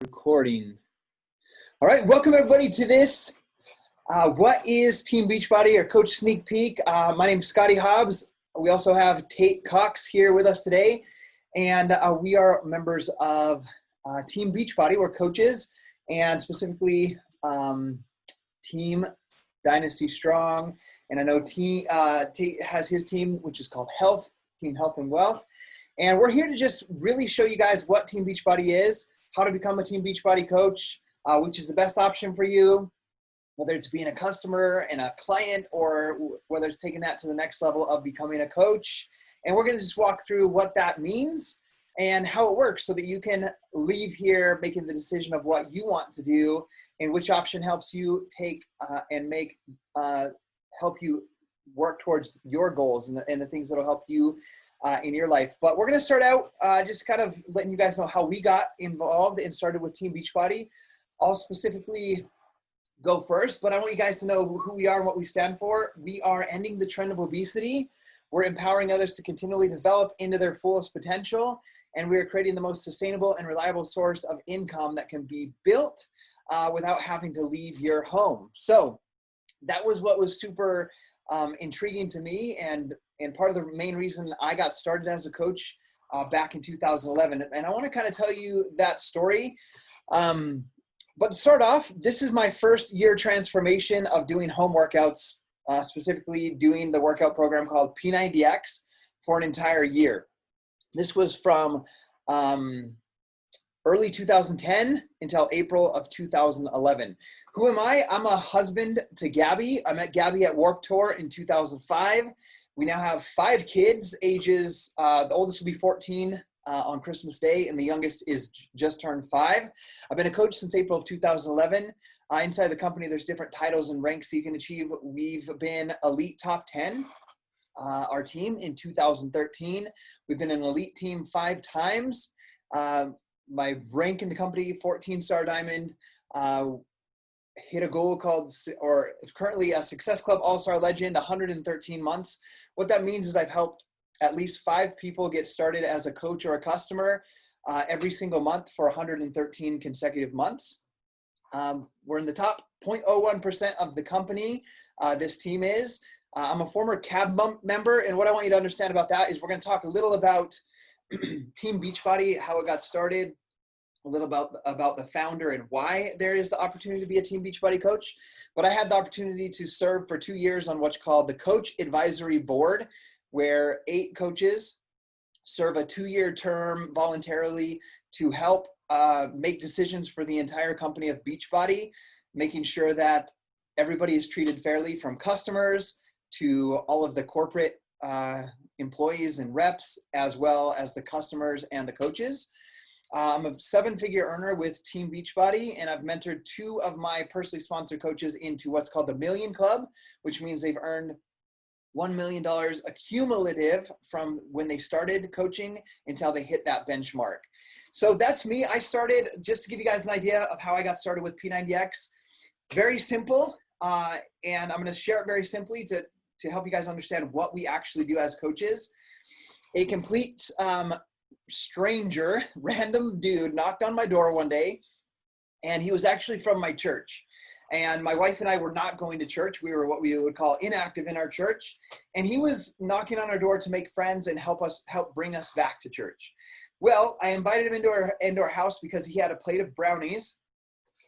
Recording. All right, welcome everybody to this. What is Team Beachbody or Coach Sneak Peek? My name's Scotty Hobbs. We also have Tate Cox here with us today, and we are members of Team Beachbody. We're coaches, and specifically Team Dynasty Strong. And I know Tate has his team, which is called Team Health and Wealth. And we're here to just really show you guys what Team Beachbody is, how to become a Team Beachbody coach, which is the best option for you, whether it's being a customer and a client or whether it's taking that to the next level of becoming a coach. And we're going to just walk through what that means and how it works so that you can leave here making the decision of what you want to do and which option helps you take and help you work towards your goals and the things that will help you in your life. But we're going to start out just kind of letting you guys know how we got involved and started with Team Beachbody. I'll specifically go first, but I want you guys to know who we are and what we stand for. We are ending the trend of obesity. We're empowering others to continually develop into their fullest potential, and we are creating the most sustainable and reliable source of income that can be built without having to leave your home. So that was what was super intriguing to me, and part of the main reason I got started as a coach back in 2011. And I want to kind of tell you that story. But to start off, this is my first year transformation of doing home workouts, specifically doing the workout program called P90X for an entire year. This was from early 2010 until April of 2011. Who am I? I'm a husband to Gabby. I met Gabby at Warped Tour in 2005. We now have 5 kids, ages, the oldest will be 14 on Christmas Day, and the youngest is just turned 5. I've been a coach since April of 2011. Inside the company, there's different titles and ranks you can achieve. We've been Elite Top 10, our team, in 2013. We've been an Elite Team 5 times. My rank in the company, 14-star Diamond, hit a goal called, or currently a Success Club All-Star Legend, 113 months. What that means is I've helped at least 5 people get started as a coach or a customer every single month for 113 consecutive months. We're in the top 0.01% of the company, this team is. I'm a former CAB member, and what I want you to understand about that is we're going to talk a little about Team Beachbody, how it got started, a little about the founder and why there is the opportunity to be a Team Beachbody coach. But I had the opportunity to serve for 2 years on what's called the Coach Advisory Board, where 8 coaches serve a 2-year term voluntarily to help make decisions for the entire company of Beachbody, making sure that everybody is treated fairly, from customers to all of the corporate employees and reps, as well as the customers and the coaches. I'm a 7-figure earner with Team Beachbody, and I've mentored 2 of my personally sponsored coaches into what's called the Million Club, which means they've earned $1 million accumulative from when they started coaching until they hit that benchmark. So that's me. I started, just to give you guys an idea of how I got started with P90X, very simple, and I'm going to share it very simply to help you guys understand what we actually do as coaches. A complete stranger, random dude, knocked on my door one day, and he was actually from my church. And my wife and I were not going to church. We were what we would call inactive in our church. And he was knocking on our door to make friends and help bring us back to church. Well, I invited him into our house because he had a plate of brownies.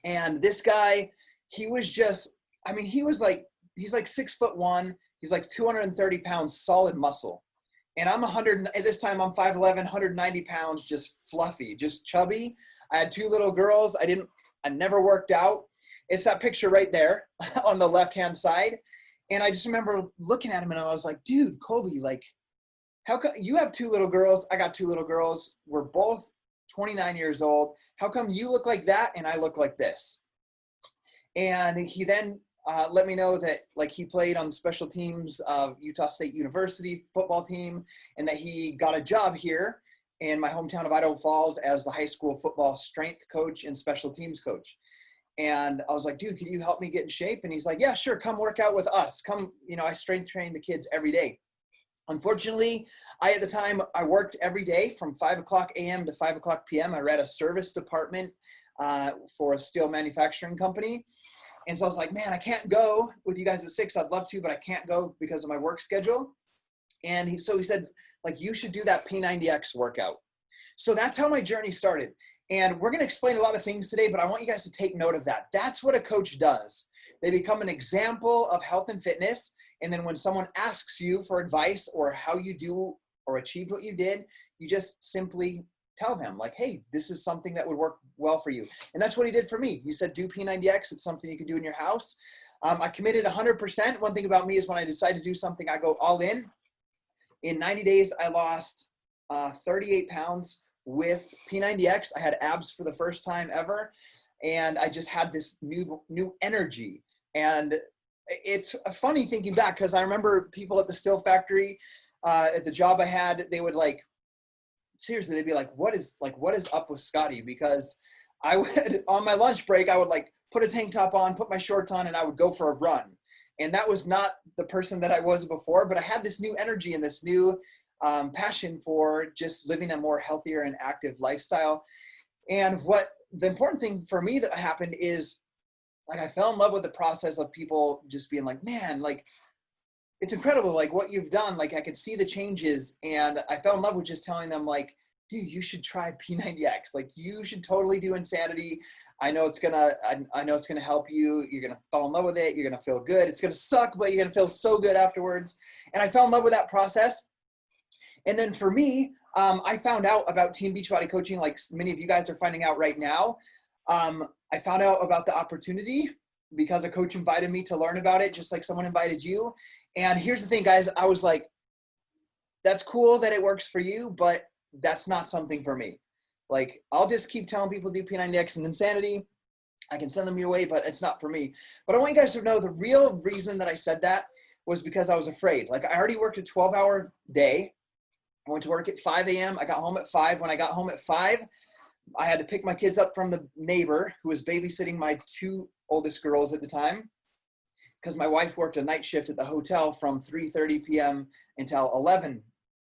And this guy, he was just, I mean, he's like 6'1". He's like 230 pounds, solid muscle. And I'm 100, at this time I'm 5'11", 190 pounds, just fluffy, just chubby. I had 2 little girls. I never worked out. It's that picture right there on the left-hand side. And I just remember looking at him and I was like, dude, Kobe, like, how come you have 2 little girls? I got 2 little girls. We're both 29 years old. How come you look like that and I look like this? And he then let me know that, like, he played on the special teams of Utah State University football team, and that he got a job here in my hometown of Idaho Falls as the high school football strength coach and special teams coach. And I was like, dude, can you help me get in shape? And he's like, yeah, sure. Come work out with us. Come, I strength train the kids every day. Unfortunately, at the time, I worked every day from 5 o'clock a.m. to 5 o'clock p.m. I ran a service department for a steel manufacturing company. And so I was like, man, I can't go with you guys at 6. I'd love to, but I can't go because of my work schedule. And so he said, like, you should do that P90X workout. So that's how my journey started. And we're going to explain a lot of things today, but I want you guys to take note of that. That's what a coach does. They become an example of health and fitness. And then when someone asks you for advice or how you do or achieve what you did, you just simply tell them like, hey, this is something that would work well for you. And that's what he did for me. He said, do P90X. It's something you can do in your house. I committed 100%. One thing about me is when I decide to do something, I go all in. In 90 days, I lost 38 pounds with P90X. I had abs for the first time ever. And I just had this new energy. And it's funny thinking back because I remember people at the steel factory, at the job I had, they would like, seriously, they'd be like, what is up with Scotty? Because I would, on my lunch break, I would like put a tank top on, put my shorts on, and I would go for a run. And that was not the person that I was before, but I had this new energy and this new passion for just living a more healthier and active lifestyle. And what the important thing for me that happened is like, I fell in love with the process of people just being like, man, like, it's incredible, like what you've done. Like I could see the changes, and I fell in love with just telling them like, dude, you should try P90X. Like you should totally do Insanity. I know it's gonna help you. You're gonna fall in love with it. You're gonna feel good. It's gonna suck, but you're gonna feel so good afterwards. And I fell in love with that process. And then for me, I found out about Team Beachbody coaching, like many of you guys are finding out right now. I found out about the opportunity because a coach invited me to learn about it, just like someone invited you. And here's the thing, guys, I was like, that's cool that it works for you, but that's not something for me. Like, I'll just keep telling people to do P90X and Insanity. I can send them your way, but it's not for me. But I want you guys to know the real reason that I said that was because I was afraid. Like, I already worked a 12-hour day. I went to work at 5 a.m. I got home at 5. When I got home at 5, I had to pick my kids up from the neighbor who was babysitting my 2 oldest girls at the time, because my wife worked a night shift at the hotel from 3:30 p.m. until 11.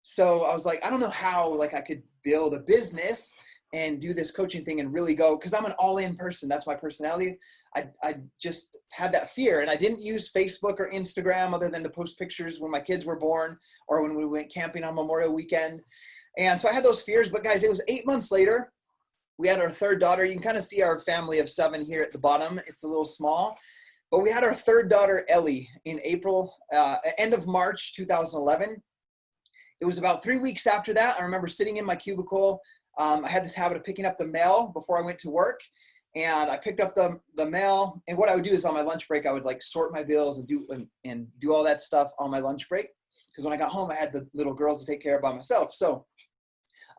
So I was like, I don't know how like I could build a business and do this coaching thing and really go, because I'm an all-in person. That's my personality. I just had that fear, and I didn't use Facebook or Instagram other than to post pictures when my kids were born or when we went camping on Memorial Weekend. And so I had those fears, but guys, it was 8 months later. We had our 3rd daughter. You can kind of see our family of 7 here at the bottom. It's a little small, but we had our 3rd daughter, Ellie, in April, end of March, 2011. It was about 3 weeks after that. I remember sitting in my cubicle. I had this habit of picking up the mail before I went to work, and I picked up the mail. And what I would do is on my lunch break, I would like sort my bills and do all that stuff on my lunch break. Because when I got home, I had the little girls to take care of by myself. So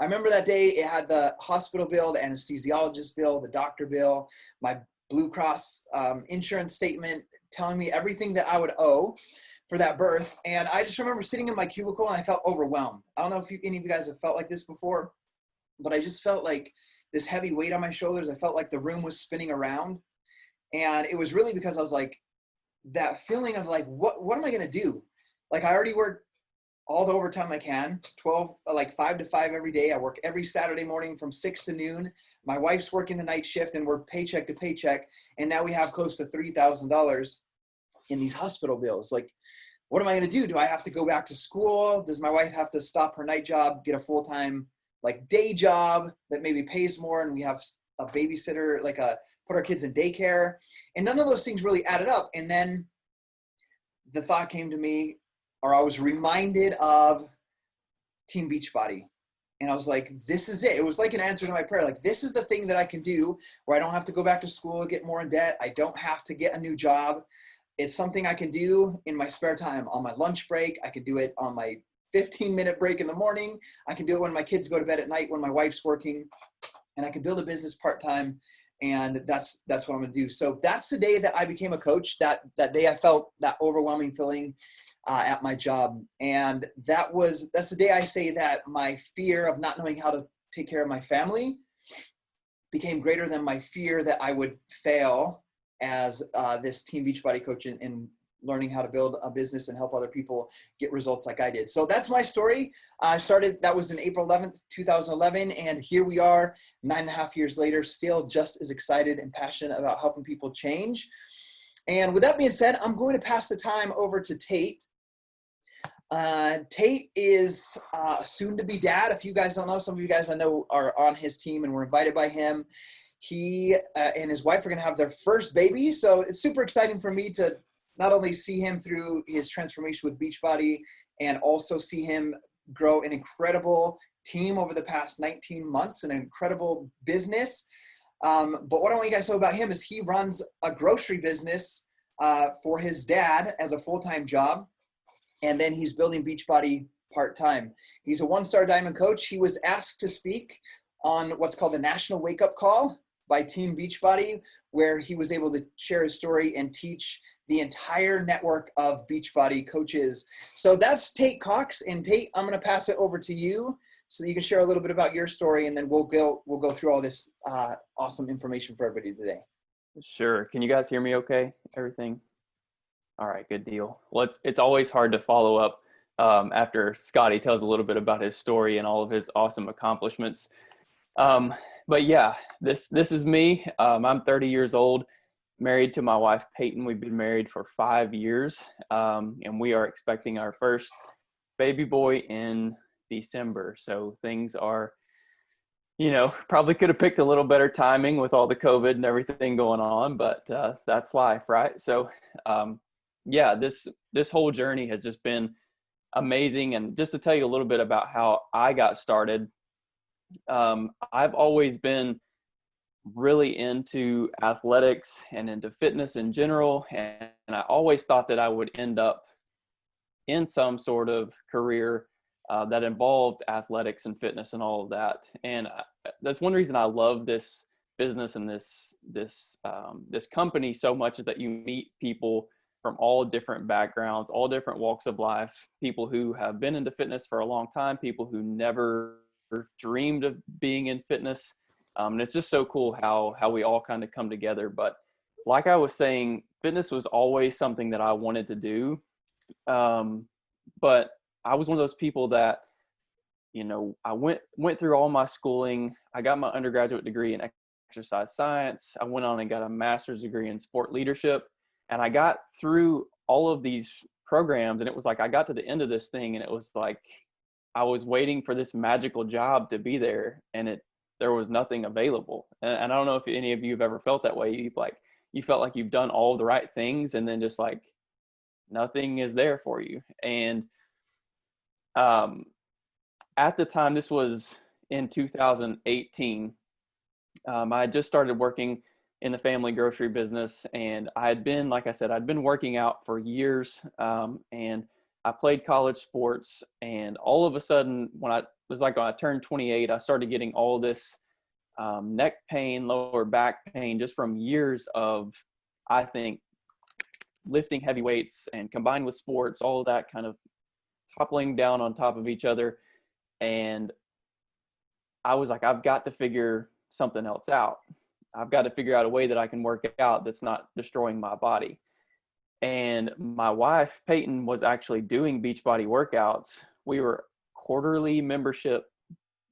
I remember that day, it had the hospital bill, the anesthesiologist bill, the doctor bill, my Blue Cross insurance statement telling me everything that I would owe for that birth. And I just remember sitting in my cubicle and I felt overwhelmed. I don't know if any of you guys have felt like this before, but I just felt like this heavy weight on my shoulders. I felt like the room was spinning around. And it was really because I was like, that feeling of like, what am I going to do? Like I already worked all the overtime I can, 5 to 5 every day. I work every Saturday morning from 6 to noon. My wife's working the night shift and we're paycheck to paycheck. And now we have close to $3,000 in these hospital bills. Like, what am I going to do? Do I have to go back to school? Does my wife have to stop her night job, get a full-time like day job that maybe pays more, and we have a babysitter, put our kids in daycare? And none of those things really added up. And then the thought came to me, or I was reminded of Team Beachbody. And I was like, this is it. It was like an answer to my prayer. Like, this is the thing that I can do where I don't have to go back to school, get more in debt. I don't have to get a new job. It's something I can do in my spare time, on my lunch break. I can do it on my 15-minute break in the morning. I can do it when my kids go to bed at night, when my wife's working, and I can build a business part-time. And that's what I'm gonna do. So that's the day that I became a coach. That day I felt that overwhelming feeling at my job. And that's the day I say that my fear of not knowing how to take care of my family became greater than my fear that I would fail as this Team Beachbody coach in learning how to build a business and help other people get results like I did. So that's my story. That was in April 11th, 2011. And here we are 9.5 years later, still just as excited and passionate about helping people change. And with that being said, I'm going to pass the time over to Tate. Tate is soon to be dad. If you guys don't know, some of you guys I know are on his team and were invited by him. He and his wife are going to have their first baby. So it's super exciting for me to not only see him through his transformation with Beachbody and also see him grow an incredible team over the past 19 months, an incredible business. But what I want you guys to know about him is he runs a grocery business for his dad as a full-time job. And then he's building Beachbody part-time. He's a one-star diamond coach. He was asked to speak on what's called the National Wake Up Call by Team Beachbody, where he was able to share his story and teach the entire network of Beachbody coaches. So that's Tate Cox. And Tate, I'm going to pass it over to you so that you can share a little bit about your story, and then we'll go through all this awesome information for everybody today. Sure. Can you guys hear me okay? Everything? All right, good deal. Well, it's always hard to follow up after Scotty tells a little bit about his story and all of his awesome accomplishments. But yeah, this is me. I'm 30 years old, married to my wife, Peyton. We've been married for 5 years, and we are expecting our first baby boy in December. So things are, probably could have picked a little better timing with all the COVID and everything going on, but that's life, right? So yeah, this whole journey has just been amazing. And just to tell you a little bit about how I got started, I've always been really into athletics and into fitness in general. And I always thought that I would end up in some sort of career that involved athletics and fitness and all of that. And that's one reason I love this business and this company so much, is that you meet people from all different backgrounds, all different walks of life, people who have been into fitness for a long time, people who never dreamed of being in fitness. And it's just so cool how we all kind of come together. But like I was saying, fitness was always something that I wanted to do. But I was one of those people that, I went through all my schooling. I got my undergraduate degree in exercise science. I went on and got a master's degree in sport leadership. And I got through all of these programs, and it was like I got to the end of this thing, and it was like I was waiting for this magical job to be there, and there was nothing available. And I don't know if any of you have ever felt that way. You felt like you've done all the right things, and then just like nothing is there for you. And at the time, this was in 2018, I had just started working in the family grocery business, and I had been, like I said, I'd been working out for years, and I played college sports. And all of a sudden, when I turned 28, I started getting all this neck pain, lower back pain, just from years of, I think, lifting heavy weights and combined with sports, all of that kind of toppling down on top of each other. And I was like, I've got to figure something else out. I've got to figure out a way that I can work out that's not destroying my body. And my wife, Peyton, was actually doing Beachbody workouts. We were quarterly membership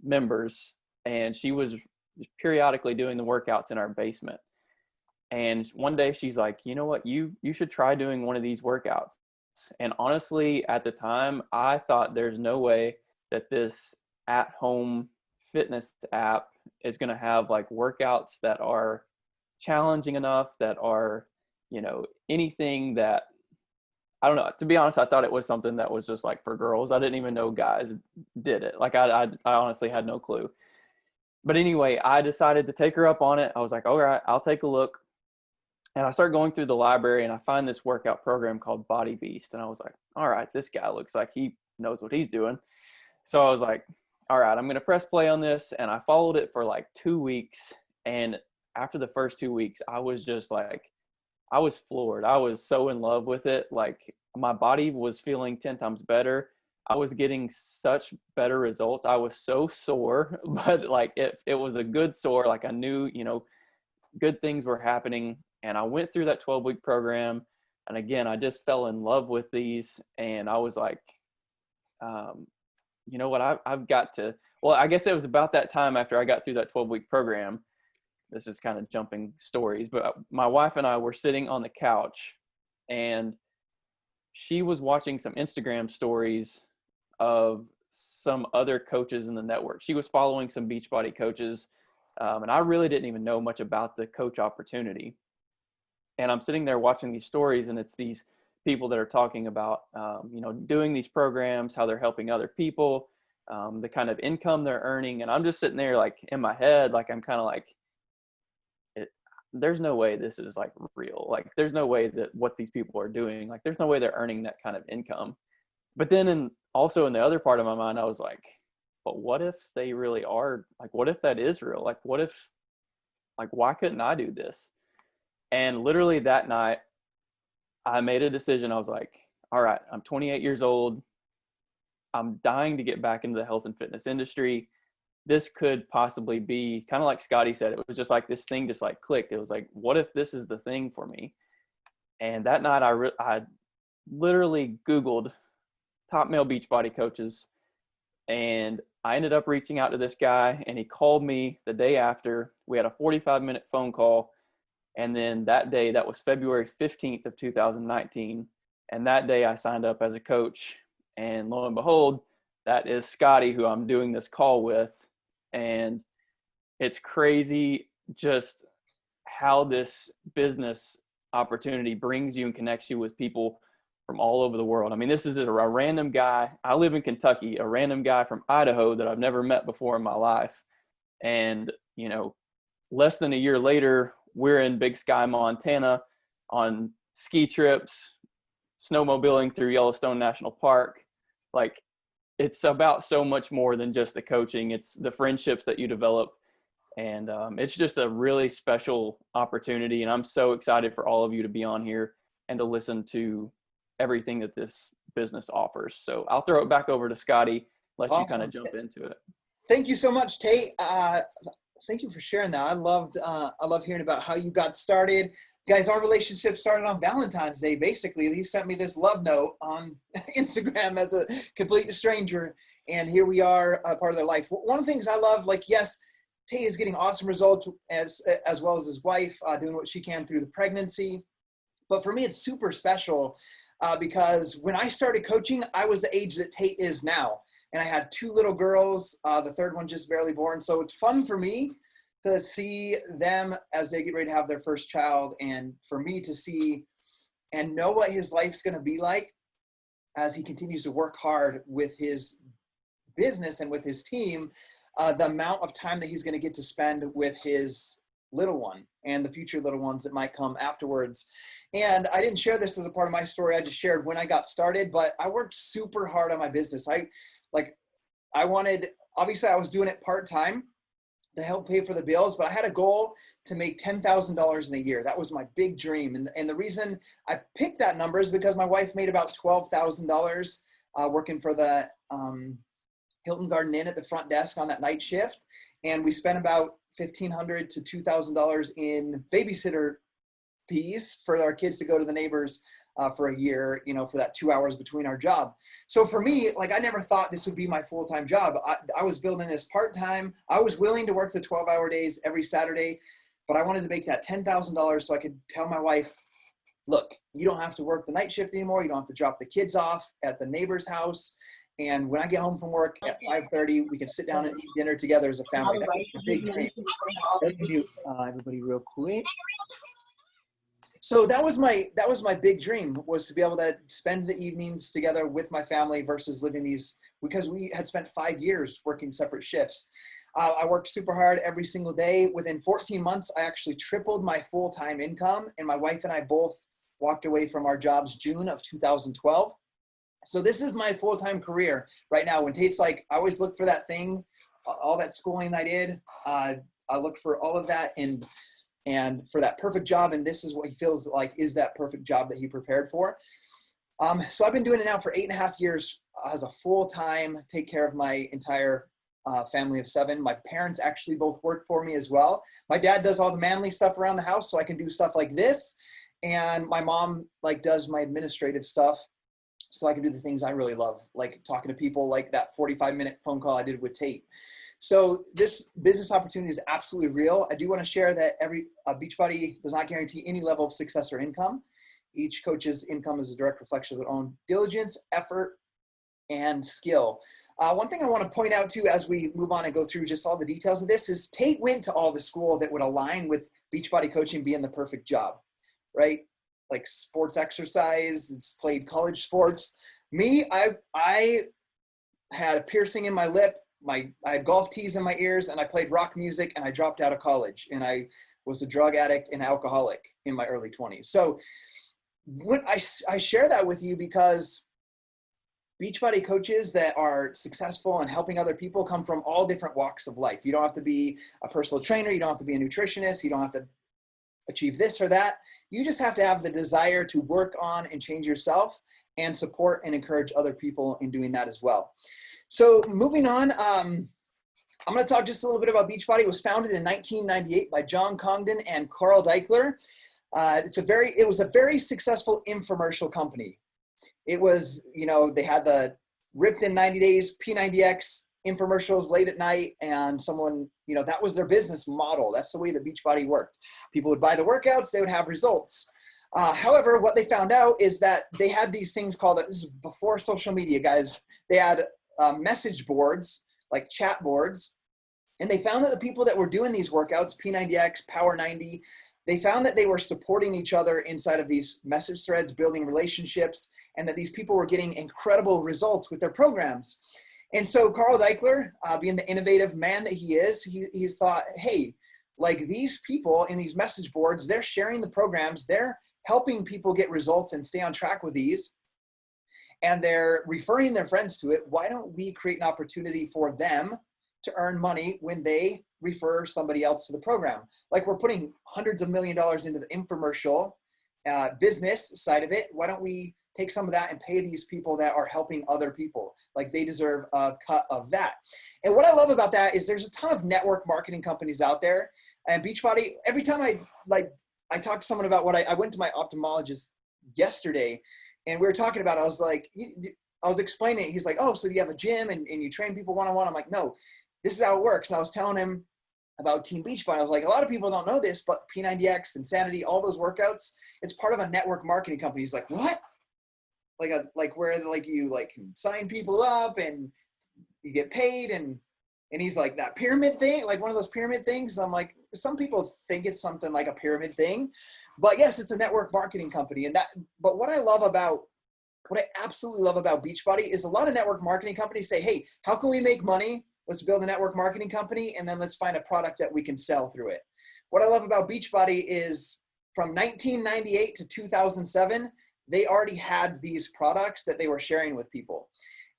members, and she was periodically doing the workouts in our basement. And one day she's like, you know what, you should try doing one of these workouts. And honestly, at the time, I thought there's no way that this at-home fitness app is going to have like workouts that are challenging enough, that are, anything that, I don't know. To be honest, I thought it was something that was just like for girls. I didn't even know guys did it. Like I honestly had no clue. But anyway, I decided to take her up on it. I was like, all right, I'll take a look. And I start going through the library, and I find this workout program called Body Beast. And I was like, all right, this guy looks like he knows what he's doing. So I was like, all right, I'm going to press play on this. And I followed it for like 2 weeks. And after the first 2 weeks, I was just like, I was floored. I was so in love with it. Like my body was feeling 10 times better. I was getting such better results. I was so sore, but like it was a good sore. Like I knew, good things were happening. And I went through that 12-week program. And again, I just fell in love with these, and I was like, you know what, I've got to, well, I guess it was about that time after I got through that 12-week program. This is kind of jumping stories, but my wife and I were sitting on the couch, and she was watching some Instagram stories of some other coaches in the network. She was following some Beachbody coaches, and I really didn't even know much about the coach opportunity. And I'm sitting there watching these stories, and it's these people that are talking about, doing these programs, how they're helping other people, the kind of income they're earning. And I'm just sitting there like in my head, like I'm kind of like, there's no way this is like real. Like there's no way that what these people are doing, like there's no way they're earning that kind of income. But then also in the other part of my mind, I was like, but what if they really are? Like, what if that is real? Like, what if, like, why couldn't I do this? And literally that night, I made a decision. I was like, all right, I'm 28 years old. I'm dying to get back into the health and fitness industry. This could possibly be kind of like Scotty said. It was just like this thing just like clicked. It was like, what if this is the thing for me? And that night I literally Googled top male Beachbody coaches, and I ended up reaching out to this guy, and he called me the day after. We had a 45-minute phone call. And then that day, that was February 15th of 2019. And that day I signed up as a coach, and lo and behold, that is Scotty, who I'm doing this call with. And it's crazy just how this business opportunity brings you and connects you with people from all over the world. I mean, this is a random guy. I live in Kentucky, a random guy from Idaho that I've never met before in my life. And, less than a year later, we're in Big Sky, Montana on ski trips, snowmobiling through Yellowstone National Park. Like, it's about so much more than just the coaching. It's the friendships that you develop. And it's just a really special opportunity. And I'm so excited for all of you to be on here and to listen to everything that this business offers. So I'll throw it back over to Scotty, let you kind of jump into it. Thank you so much, Tate. Thank you for sharing that. I love hearing about how you got started. Guys, our relationship started on Valentine's Day, basically. He sent me this love note on Instagram as a complete stranger, and here we are, a part of their life. One of the things I love, like, yes, Tate is getting awesome results as well as his wife, doing what she can through the pregnancy. But for me, it's super special because when I started coaching, I was the age that Tate is now. And I had 2 little girls, the third one just barely born. So it's fun for me to see them as they get ready to have their first child, and for me to see and know what his life's going to be like as he continues to work hard with his business and with his team, the amount of time that he's going to get to spend with his little one and the future little ones that might come afterwards. And I didn't share this as a part of my story. I just shared when I got started, but I worked super hard on my business. Obviously I was doing it part-time to help pay for the bills, but I had a goal to make $10,000 in a year. That was my big dream. And the reason I picked that number is because my wife made about $12,000 working for the Hilton Garden Inn at the front desk on that night shift. And we spent about $1,500 to $2,000 in babysitter fees for our kids to go to the neighbors for a year, for that 2 hours between our job. So for me, like, I never thought this would be my full-time job. I was building this part-time. I was willing to work the 12-hour days every Saturday, but I wanted to make that $10,000 so I could tell my wife, look, you don't have to work the night shift anymore. You don't have to drop the kids off at the neighbor's house. And when I get home from work at 5:30, we can sit down and eat dinner together as a family. That was a big dream. Let me mute everybody real quick. So that was my big dream, was to be able to spend the evenings together with my family versus living these, because we had spent 5 years working separate shifts. I worked super hard every single day. Within 14 months, I actually tripled my full-time income, and my wife and I both walked away from our jobs June of 2012. So this is my full-time career right now. When Tate's like, I always look for that thing, all that schooling I did, I looked for all of that and for that perfect job, and this is what he feels like is that perfect job that he prepared for. So I've been doing it now for 8.5 years as a full-time, take care of my entire family of 7. My parents actually both work for me as well. My dad does all the manly stuff around the house, so I can do stuff like this. and my mom like does my administrative stuff so I can do the things I really love, like talking to people, like that 45-minute phone call I did with Tate. So this business opportunity is absolutely real. I do want to share that every Beachbody does not guarantee any level of success or income. Each coach's income is a direct reflection of their own diligence, effort, and skill. One thing I want to point out too, as we move on and go through just all the details of this, is Tate went to all the school that would align with Beachbody coaching being the perfect job, right? Like sports exercise, it's played college sports. Me, I had a piercing in my lip, I had golf tees in my ears, and I played rock music, and I dropped out of college, and I was a drug addict and alcoholic in my early 20s. So what I share that with you because Beachbody coaches that are successful and helping other people come from all different walks of life. You don't have to be a personal trainer. You don't have to be a nutritionist. You don't have to achieve this or that. You just have to have the desire to work on and change yourself and support and encourage other people in doing that as well. So moving on, I'm going to talk just a little bit about Beachbody. It was founded in 1998 by John Congdon and Carl Deichler. It was a very successful infomercial company. It was, they had the ripped in 90 days, P90X infomercials late at night, and someone, that was their business model. That's the way that Beachbody worked. People would buy the workouts, they would have results. However, what they found out is that they had these things called, this is before social media, guys, they had message boards, like chat boards, and they found that the people that were doing these workouts, P90X, Power 90, they found that they were supporting each other inside of these message threads, building relationships, and that these people were getting incredible results with their programs. And so Carl Deichler, being the innovative man that he is, he's thought, hey, like these people in these message boards, they're sharing the programs, they're helping people get results and stay on track with these, and they're referring their friends to it. Why don't we create an opportunity for them to earn money when they refer somebody else to the program? Like we're putting hundreds of $1 millions into the infomercial business side of it. Why don't we take some of that and pay these people that are helping other people? Like they deserve a cut of that. And what I love about that is there's a ton of network marketing companies out there. And Beachbody, every time I talk to someone about I went to my ophthalmologist yesterday, and we were talking about it. I was explaining it. He's like, oh, so do you have a gym and you train people one-on-one? I'm like, no, this is how it works. And I was telling him about Team Beachbody. I was like, a lot of people don't know this, but P90X, Insanity, all those workouts, it's part of a network marketing company. He's like, what? Where you sign people up and you get paid, and he's like, that pyramid thing, like one of those pyramid things. I'm like, some people think it's something like a pyramid thing, but yes, it's a network marketing company. But what I absolutely love about Beachbody is a lot of network marketing companies say, hey, how can we make money? Let's build a network marketing company, and then let's find a product that we can sell through it. What I love about Beachbody is from 1998 to 2007, they already had these products that they were sharing with people.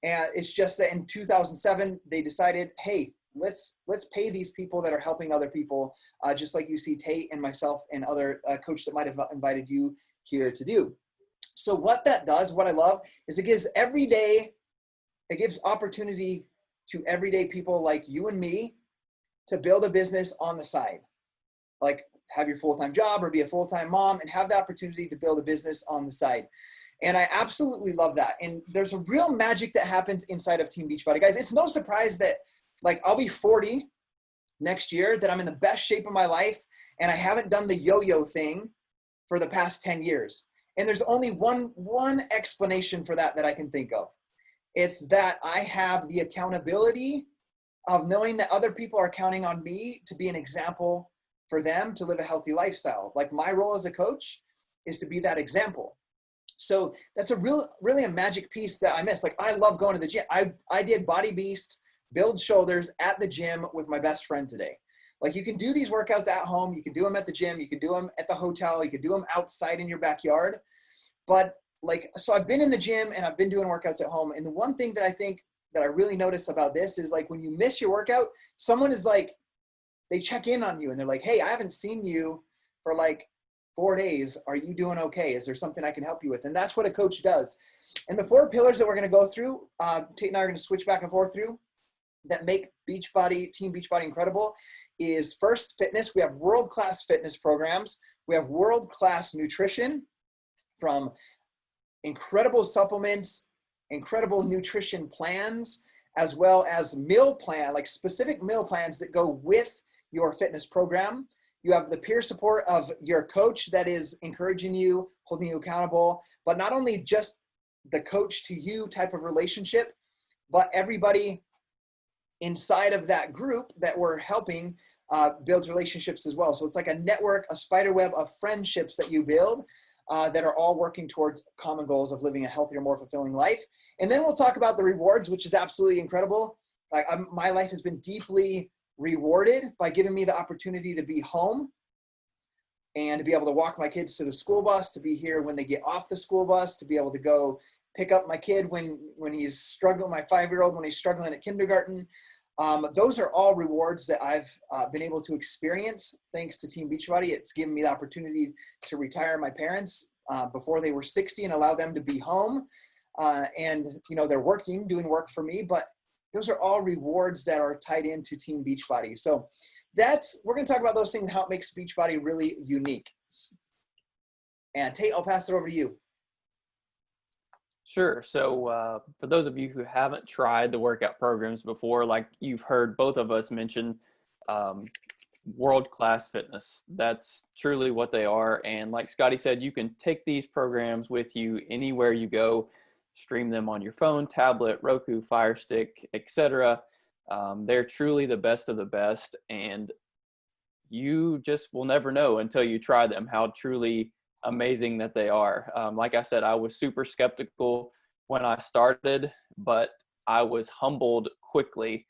And it's just that in 2007, they decided, hey, let's pay these people that are helping other people, just like you see Tate and myself and other coaches that might have invited you here to do. So what that does, what I love, is it gives opportunity to everyday people like you and me to build a business on the side. Like have your full-time job or be a full-time mom and have the opportunity to build a business on the side. And I absolutely love that. And there's a real magic that happens inside of Team Beachbody. Guys, it's no surprise that I'll be 40 next year, that I'm in the best shape of my life, and I haven't done the yo-yo thing for the past 10 years. And there's only one explanation for that I can think of. It's that I have the accountability of knowing that other people are counting on me to be an example for them to live a healthy lifestyle. Like my role as a coach is to be that example. So that's really a magic piece that I miss. Like I love going to the gym. I did Body Beast, build shoulders at the gym with my best friend today. Like you can do these workouts at home. You can do them at the gym. You can do them at the hotel. You can do them outside in your backyard. But so I've been in the gym and I've been doing workouts at home. And the one thing that I think that I really notice about this is like when you miss your workout, someone is like, they check in on you and they're like, hey, I haven't seen you for 4 days. Are you doing okay? Is there something I can help you with? And that's what a coach does. And the 4 pillars that we're going to go through, Tate and I are going to switch back and forth through. that make Team Beachbody incredible is first fitness. We have world-class fitness programs. We have world-class nutrition, from incredible supplements, incredible nutrition plans, as well as specific meal plans that go with your fitness program. You have the peer support of your coach that is encouraging you, holding you accountable, but not only just the coach to you type of relationship, but everybody inside of that group that we're helping builds relationships as well. So it's like a network, a spider web of friendships that you build that are all working towards common goals of living a healthier, more fulfilling life. And then we'll talk about the rewards, which is absolutely incredible. My life has been deeply rewarded by giving me the opportunity to be home and to be able to walk my kids to the school bus, to be here when they get off the school bus, to be able to go pick up my kid when he's struggling, my 5-year-old, when he's struggling at kindergarten. Those are all rewards that I've been able to experience thanks to Team Beachbody. It's given me the opportunity to retire my parents before they were 60 and allow them to be home. And, they're doing work for me, but those are all rewards that are tied into Team Beachbody. So we're going to talk about those things, how it makes Beachbody really unique. And Tate, I'll pass it over to you. Sure. So for those of you who haven't tried the workout programs before, like you've heard both of us mention, world-class fitness. That's truly what they are. And like Scotty said, you can take these programs with you anywhere you go, stream them on your phone, tablet, Roku, Fire Stick, etc. They're truly the best of the best. And you just will never know until you try them how truly amazing that they are. Like I said, I was super skeptical when I started, but I was humbled quickly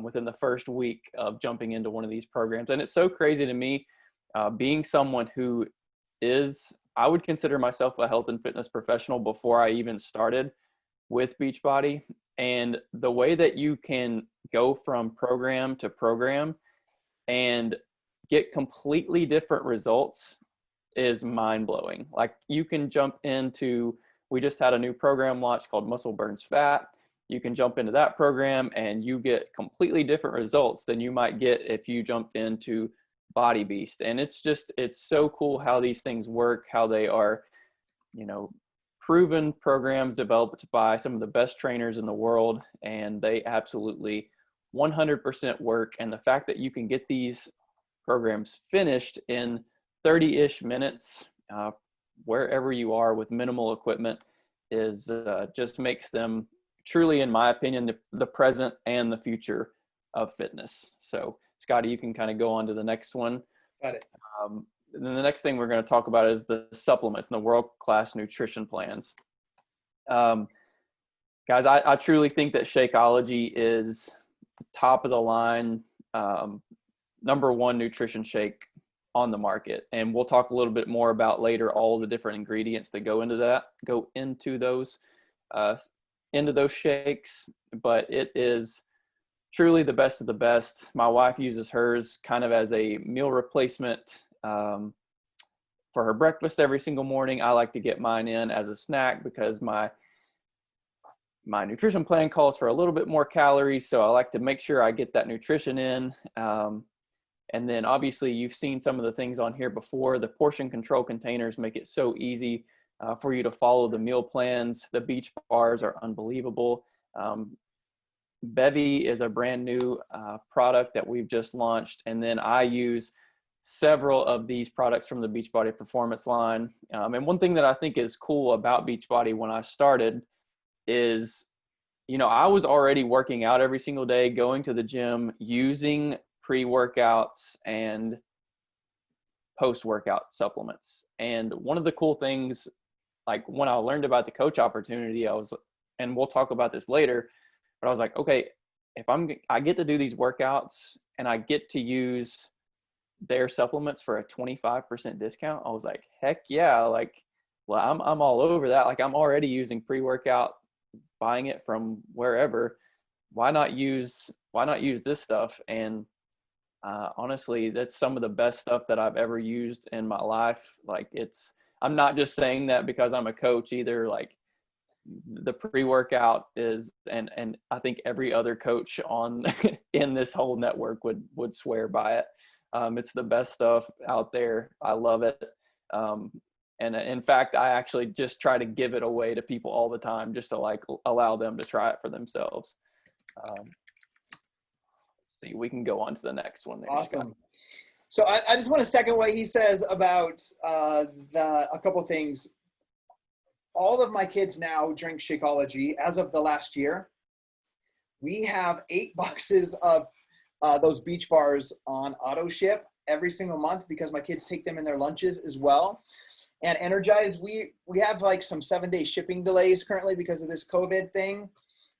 within the first week of jumping into one of these programs. And it's so crazy to me, being someone who I would consider myself a health and fitness professional before I even started with Beachbody. And the way that you can go from program to program and get completely different results is mind-blowing. Like you can jump into, we just had a new program launch called Muscle Burns Fat. You can jump into that program and you get completely different results than you might get if you jumped into Body Beast. And it's so cool how these things work, how they are, proven programs developed by some of the best trainers in the world, and they absolutely 100% work. And the fact that you can get these programs finished in 30-ish minutes wherever you are with minimal equipment is just makes them truly, in my opinion, the present and the future of fitness. So Scotty, you can kind of go on to the next one. Got it. And then the next thing we're going to talk about is the supplements and the world-class nutrition plans. Guys, I truly think that Shakeology is the top of the line, number one nutrition shake on the market. And we'll talk a little bit more about later all the different ingredients that go into those shakes, but it is truly the best of the best. My wife uses hers kind of as a meal replacement for her breakfast every single morning. I like to get mine in as a snack because my nutrition plan calls for a little bit more calories, so I like to make sure I get that nutrition in. And then obviously you've seen some of the things on here before. The portion control containers make it so easy for you to follow the meal plans. The beach bars are unbelievable. Bevy is a brand new product that we've just launched. And then I use several of these products from the Beachbody Performance line. And one thing that I think is cool about Beachbody when I started is, I was already working out every single day, going to the gym, using pre-workouts and post-workout supplements. And one of the cool things, like when I learned about the coach opportunity, and we'll talk about this later, but I was like, okay, if I get to do these workouts and I get to use their supplements for a 25% discount, I was like, heck yeah. Well, I'm all over that. Like I'm already using pre-workout, buying it from wherever. Why not use this stuff? And honestly, that's some of the best stuff that I've ever used in my life. I'm not just saying that because I'm a coach either. Like the pre-workout is, and I think every other coach on in this whole network would swear by it. It's the best stuff out there. I love it. And in fact, I actually just try to give it away to people all the time, just to like allow them to try it for themselves. Let's see, we can go on to the next one. There, awesome. Scott. So I just want to second what he says about a couple things. All of my kids now drink Shakeology as of the last year. We have 8 boxes of those beach bars on auto ship every single month because my kids take them in their lunches as well. And Energize, we have like some 7-day shipping delays currently because of this COVID thing.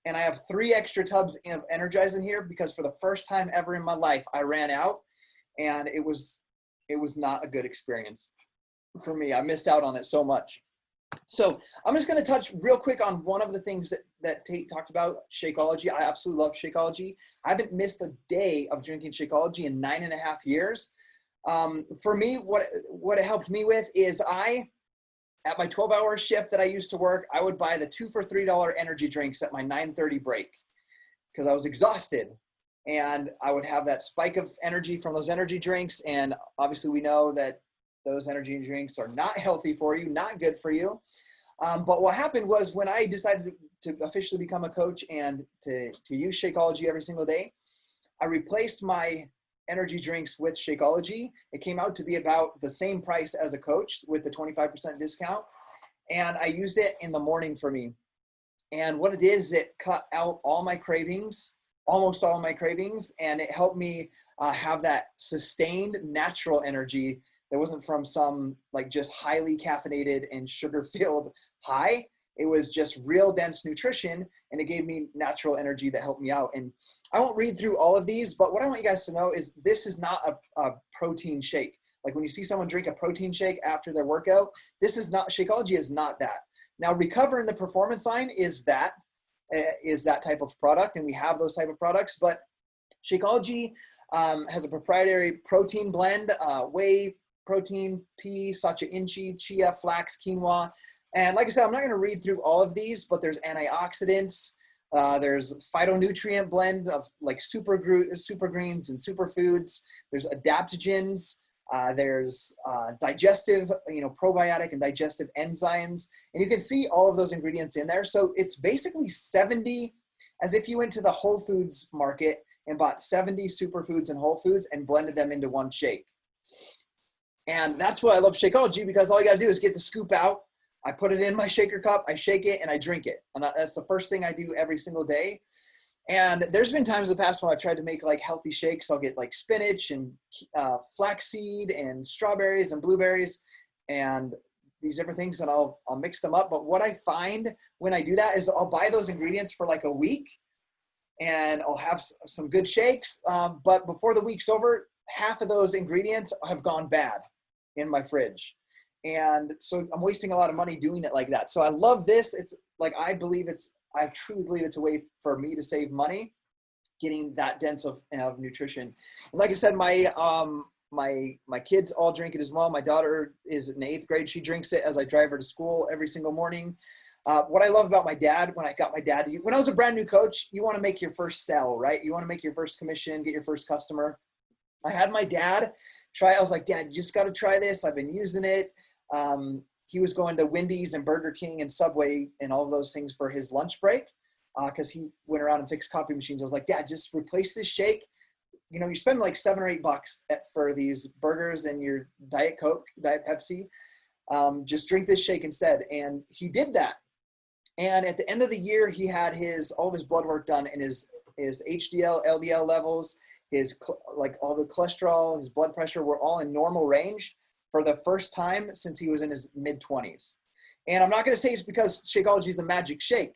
And I have 3 extra tubs of Energize in here because for the first time ever in my life, I ran out, and it was not a good experience for me. I missed out on it so much. So I'm just going to touch real quick on one of the things that Tate talked about, Shakeology. I absolutely love Shakeology. I haven't missed a day of drinking Shakeology in 9.5 years. For me, what it helped me with is at my 12-hour shift that I used to work, I would buy the 2 for $3 energy drinks at my 9:30 break because I was exhausted. And I would have that spike of energy from those energy drinks. And obviously we know that those energy drinks are not healthy for you, not good for you. But what happened was when I decided to officially become a coach and to use Shakeology every single day, I replaced my energy drinks with Shakeology. It came out to be about the same price as a coach with the 25% discount. And I used it in the morning for me. And what it did is it cut out all my cravings, almost all my cravings, and it helped me have that sustained natural energy that wasn't from some like just highly caffeinated and sugar-filled high. It was just real dense nutrition, and it gave me natural energy that helped me out. And I won't read through all of these, but what I want you guys to know is this is not a protein shake. Like when you see someone drink a protein shake after their workout, this is not, Shakeology is not that. Now, Recover in the Performance line is that type of product, and we have those type of products, but Shakeology has a proprietary protein blend, whey protein, pea, sacha inchi, chia, flax, quinoa. And like I said, I'm not going to read through all of these, but there's antioxidants. There's phytonutrient blend of like super greens and superfoods. There's adaptogens. There's digestive, probiotic and digestive enzymes. And you can see all of those ingredients in there. So it's basically 70, as if you went to the Whole Foods market and bought 70 superfoods and whole foods and blended them into one shake. And that's why I love Shakeology, because all you got to do is get the scoop out. I put it in my shaker cup, I shake it, and I drink it. And that's the first thing I do every single day. And there's been times in the past when I've tried to make like healthy shakes. I'll get like spinach and flaxseed and strawberries and blueberries and these different things, and I'll mix them up. But what I find when I do that is I'll buy those ingredients for like a week, and I'll have some good shakes. But before the week's over, half of those ingredients have gone bad in my fridge. And so I'm wasting a lot of money doing it like that. So I love this. It's like, I truly believe it's a way for me to save money, getting that dense of nutrition. And like I said, my kids all drink it as well. My daughter is in 8th grade. She drinks it as I drive her to school every single morning. What I love about my dad, when I was a brand new coach, you want to make your first sell, right? You want to make your first commission, get your first customer. I had my dad try. I was like, Dad, you just got to try this. I've been using it. He was going to Wendy's and Burger King and Subway and all of those things for his lunch break because he went around and fixed coffee machines. I was like, Dad, just replace this shake. You spend like $7 or $8 for these burgers and your Diet Coke, Diet Pepsi. Just drink this shake instead. And he did that. And at the end of the year, he had all of his blood work done, and his HDL, LDL levels, all the cholesterol, his blood pressure were all in normal range for the first time since he was in his mid-20s. And I'm not going to say it's because Shakeology is a magic shake.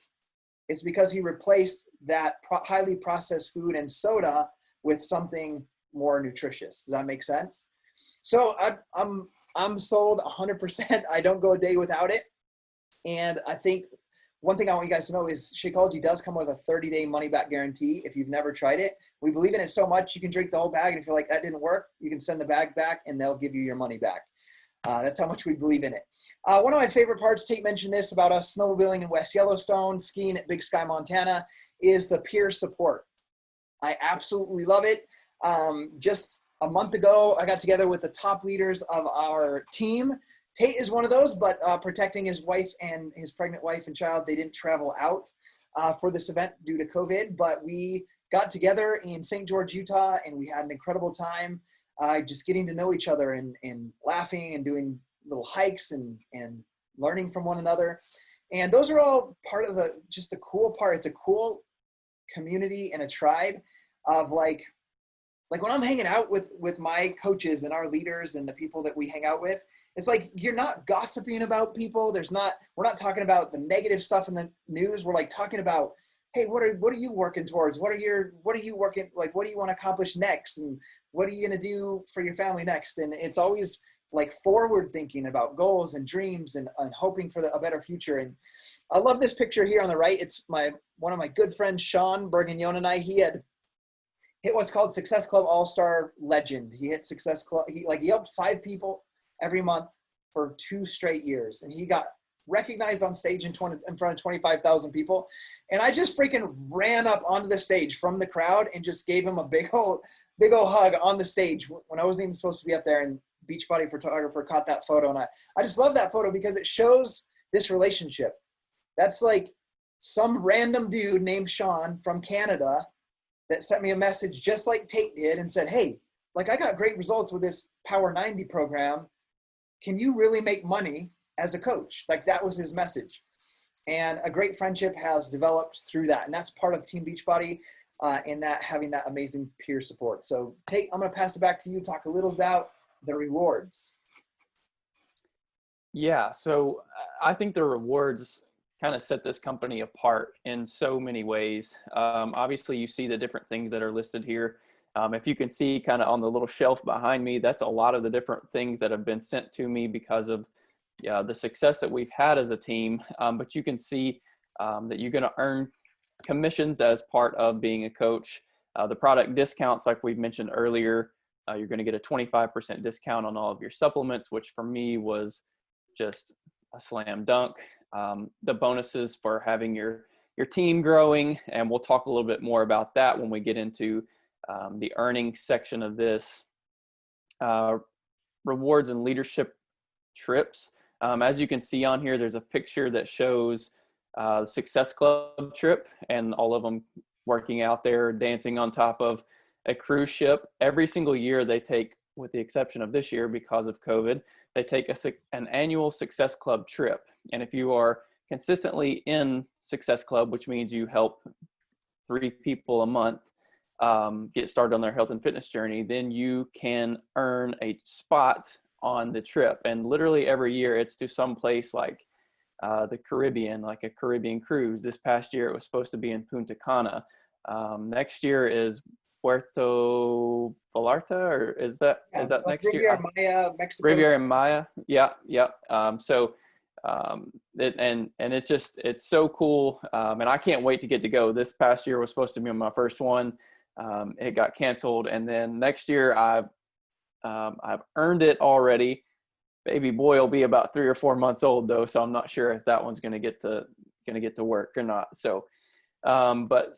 It's because he replaced that highly processed food and soda with something more nutritious. Does that make sense? So I'm sold 100%. I don't go a day without it. And I think one thing I want you guys to know is Shakeology does come with a 30-day money-back guarantee if you've never tried it. We believe in it so much, you can drink the whole bag, and if you're like, that didn't work, you can send the bag back, and they'll give you your money back. That's how much we believe in it. One of my favorite parts, Tate mentioned this about us snowmobiling in West Yellowstone, skiing at Big Sky, Montana, is the peer support. I absolutely love it. Just a month ago, I got together with the top leaders of our team. Tate is one of those, but protecting his wife and his pregnant wife and child, they didn't travel out for this event due to COVID, but we got together in St. George, Utah, and we had an incredible time just getting to know each other and laughing and doing little hikes and learning from one another. And those are all part of just the cool part. It's a cool community and a tribe of like when I'm hanging out with my coaches and our leaders and the people that we hang out with, it's like you're not gossiping about people. We're not talking about the negative stuff in the news. We're like talking about, hey, what are you working towards? What are you working, like, what do you want to accomplish next? And what are you going to do for your family next? And it's always like forward thinking about goals and dreams and hoping for a better future. And I love this picture here on the right. It's one of my good friends, Sean Bergignon, and I. He had hit what's called Success Club All-Star Legend. He hit Success Club. He helped 5 people every month for 2 straight years. And he got recognized on stage in front of 25,000 people. And I just freaking ran up onto the stage from the crowd and just gave him a big old hug on the stage when I wasn't even supposed to be up there. And Beachbody photographer caught that photo. And I just love that photo because it shows this relationship. That's like some random dude named Sean from Canada that sent me a message just like Tate did and said, hey, like, I got great results with this Power 90 program. Can you really make money as a coach? Like, that was his message. And a great friendship has developed through that. And that's part of Team Beachbody in that having that amazing peer support. So Tate, I'm going to pass it back to you. Talk a little about the rewards. Yeah, so I think the rewards kind of set this company apart in so many ways. Obviously, you see the different things that are listed here. If you can see kind of on the little shelf behind me, that's a lot of the different things that have been sent to me because of the success that we've had as a team. But you can see that you're going to earn commissions as part of being a coach. The product discounts, like we've mentioned earlier, you're going to get a 25% discount on all of your supplements, which for me was just a slam dunk. The bonuses for having your team growing, and we'll talk a little bit more about that when we get into the earnings section of this. Rewards and leadership trips. As you can see on here, there's a picture that shows the Success Club trip and all of them working out there, dancing on top of a cruise ship. Every single year they take, with the exception of this year because of COVID, they take an annual Success Club trip. And if you are consistently in Success Club, which means you help 3 people a month get started on their health and fitness journey, then you can earn a spot on the trip. And literally every year it's to some place like the Caribbean, like a Caribbean cruise. This past year it was supposed to be in Punta Cana. Next year is Puerto Vallarta, or is that next year? Riviera Maya, Mexico. Riviera Maya, yeah. It's so cool, and I can't wait to get to go. This past year was supposed to be my first one. It got canceled, and then next year I've earned it already. Baby boy will be about 3 or 4 months old though, so I'm not sure if that one's going to get to work or not. So, but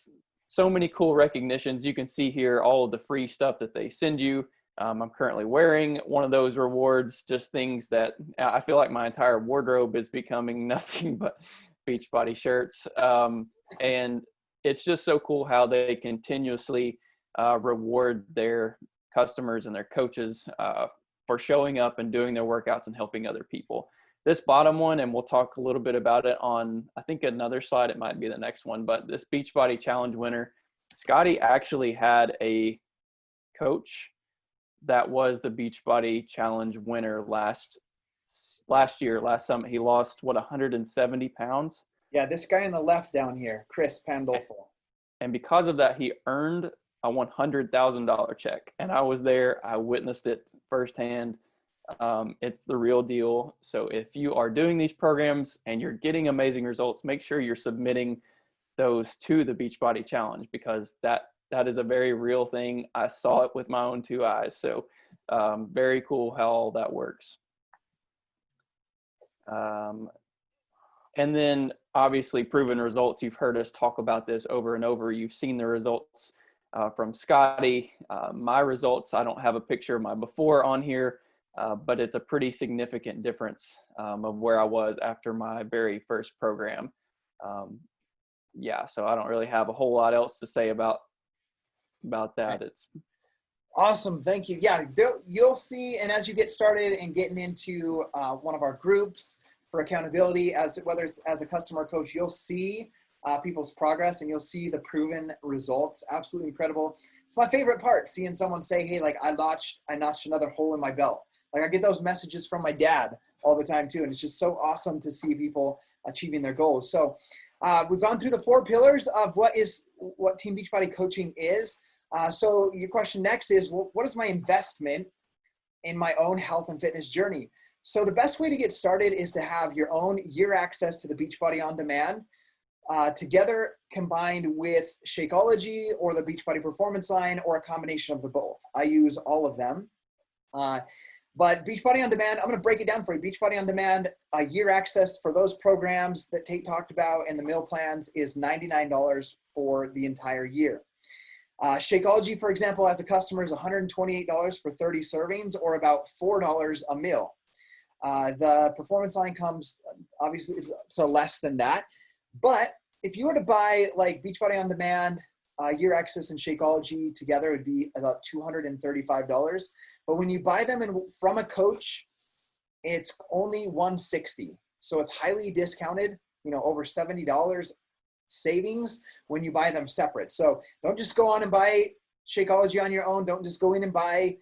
so many cool recognitions. You can see here all of the free stuff that they send you. I'm currently wearing one of those rewards, just things that I feel like my entire wardrobe is becoming nothing but Beachbody shirts. And it's just so cool how they continuously reward their customers and their coaches for showing up and doing their workouts and helping other people. This bottom one, and we'll talk a little bit about it on, I think, another slide. It might be the next one, but this Beachbody Challenge winner, Scotty actually had a coach that was the Beachbody Challenge winner last summer. He lost 170 pounds. Yeah, this guy on the left down here, Chris Pandolfo. And because of that, he earned a $100,000 check. And I was there. I witnessed it firsthand. It's the real deal. So if you are doing these programs and you're getting amazing results, make sure you're submitting those to the Beachbody Challenge, because that is a very real thing. I saw it with my own 2 eyes. So very cool how all that works. Um, and then obviously proven results. You've heard us talk about this over and over. You've seen the results from Scotty. My results, I don't have a picture of my before on here, but it's a pretty significant difference of where I was after my very first program. Yeah, so I don't really have a whole lot else to say about that. It's awesome. Thank you. Yeah, you'll see. And as you get started and getting into one of our groups for accountability, whether it's as a customer coach, you'll see people's progress and you'll see the proven results. Absolutely incredible. It's my favorite part, seeing someone say, hey, like I notched another hole in my belt. Like I get those messages from my dad all the time too. And it's just so awesome to see people achieving their goals. So we've gone through the 4 pillars of what Team Beachbody coaching is. So your question next is, well, what is my investment in my own health and fitness journey? So the best way to get started is to have your own year access to the Beachbody On Demand, together combined with Shakeology or the Beachbody Performance Line, or a combination of the both. I use all of them. But Beachbody On Demand, I'm going to break it down for you. Beachbody On Demand, year access for those programs that Tate talked about and the meal plans is $99 for the entire year. Shakeology, for example, as a customer is $128 for 30 servings, or about $4 a meal. The performance line comes obviously so less than that. But if you were to buy like Beachbody On Demand, year access and Shakeology together, it would be about $235. But when you buy them from a coach, it's only $160. So it's highly discounted, over $70 savings when you buy them separate. So don't just go on and buy Shakeology on your own. Don't just go in and buy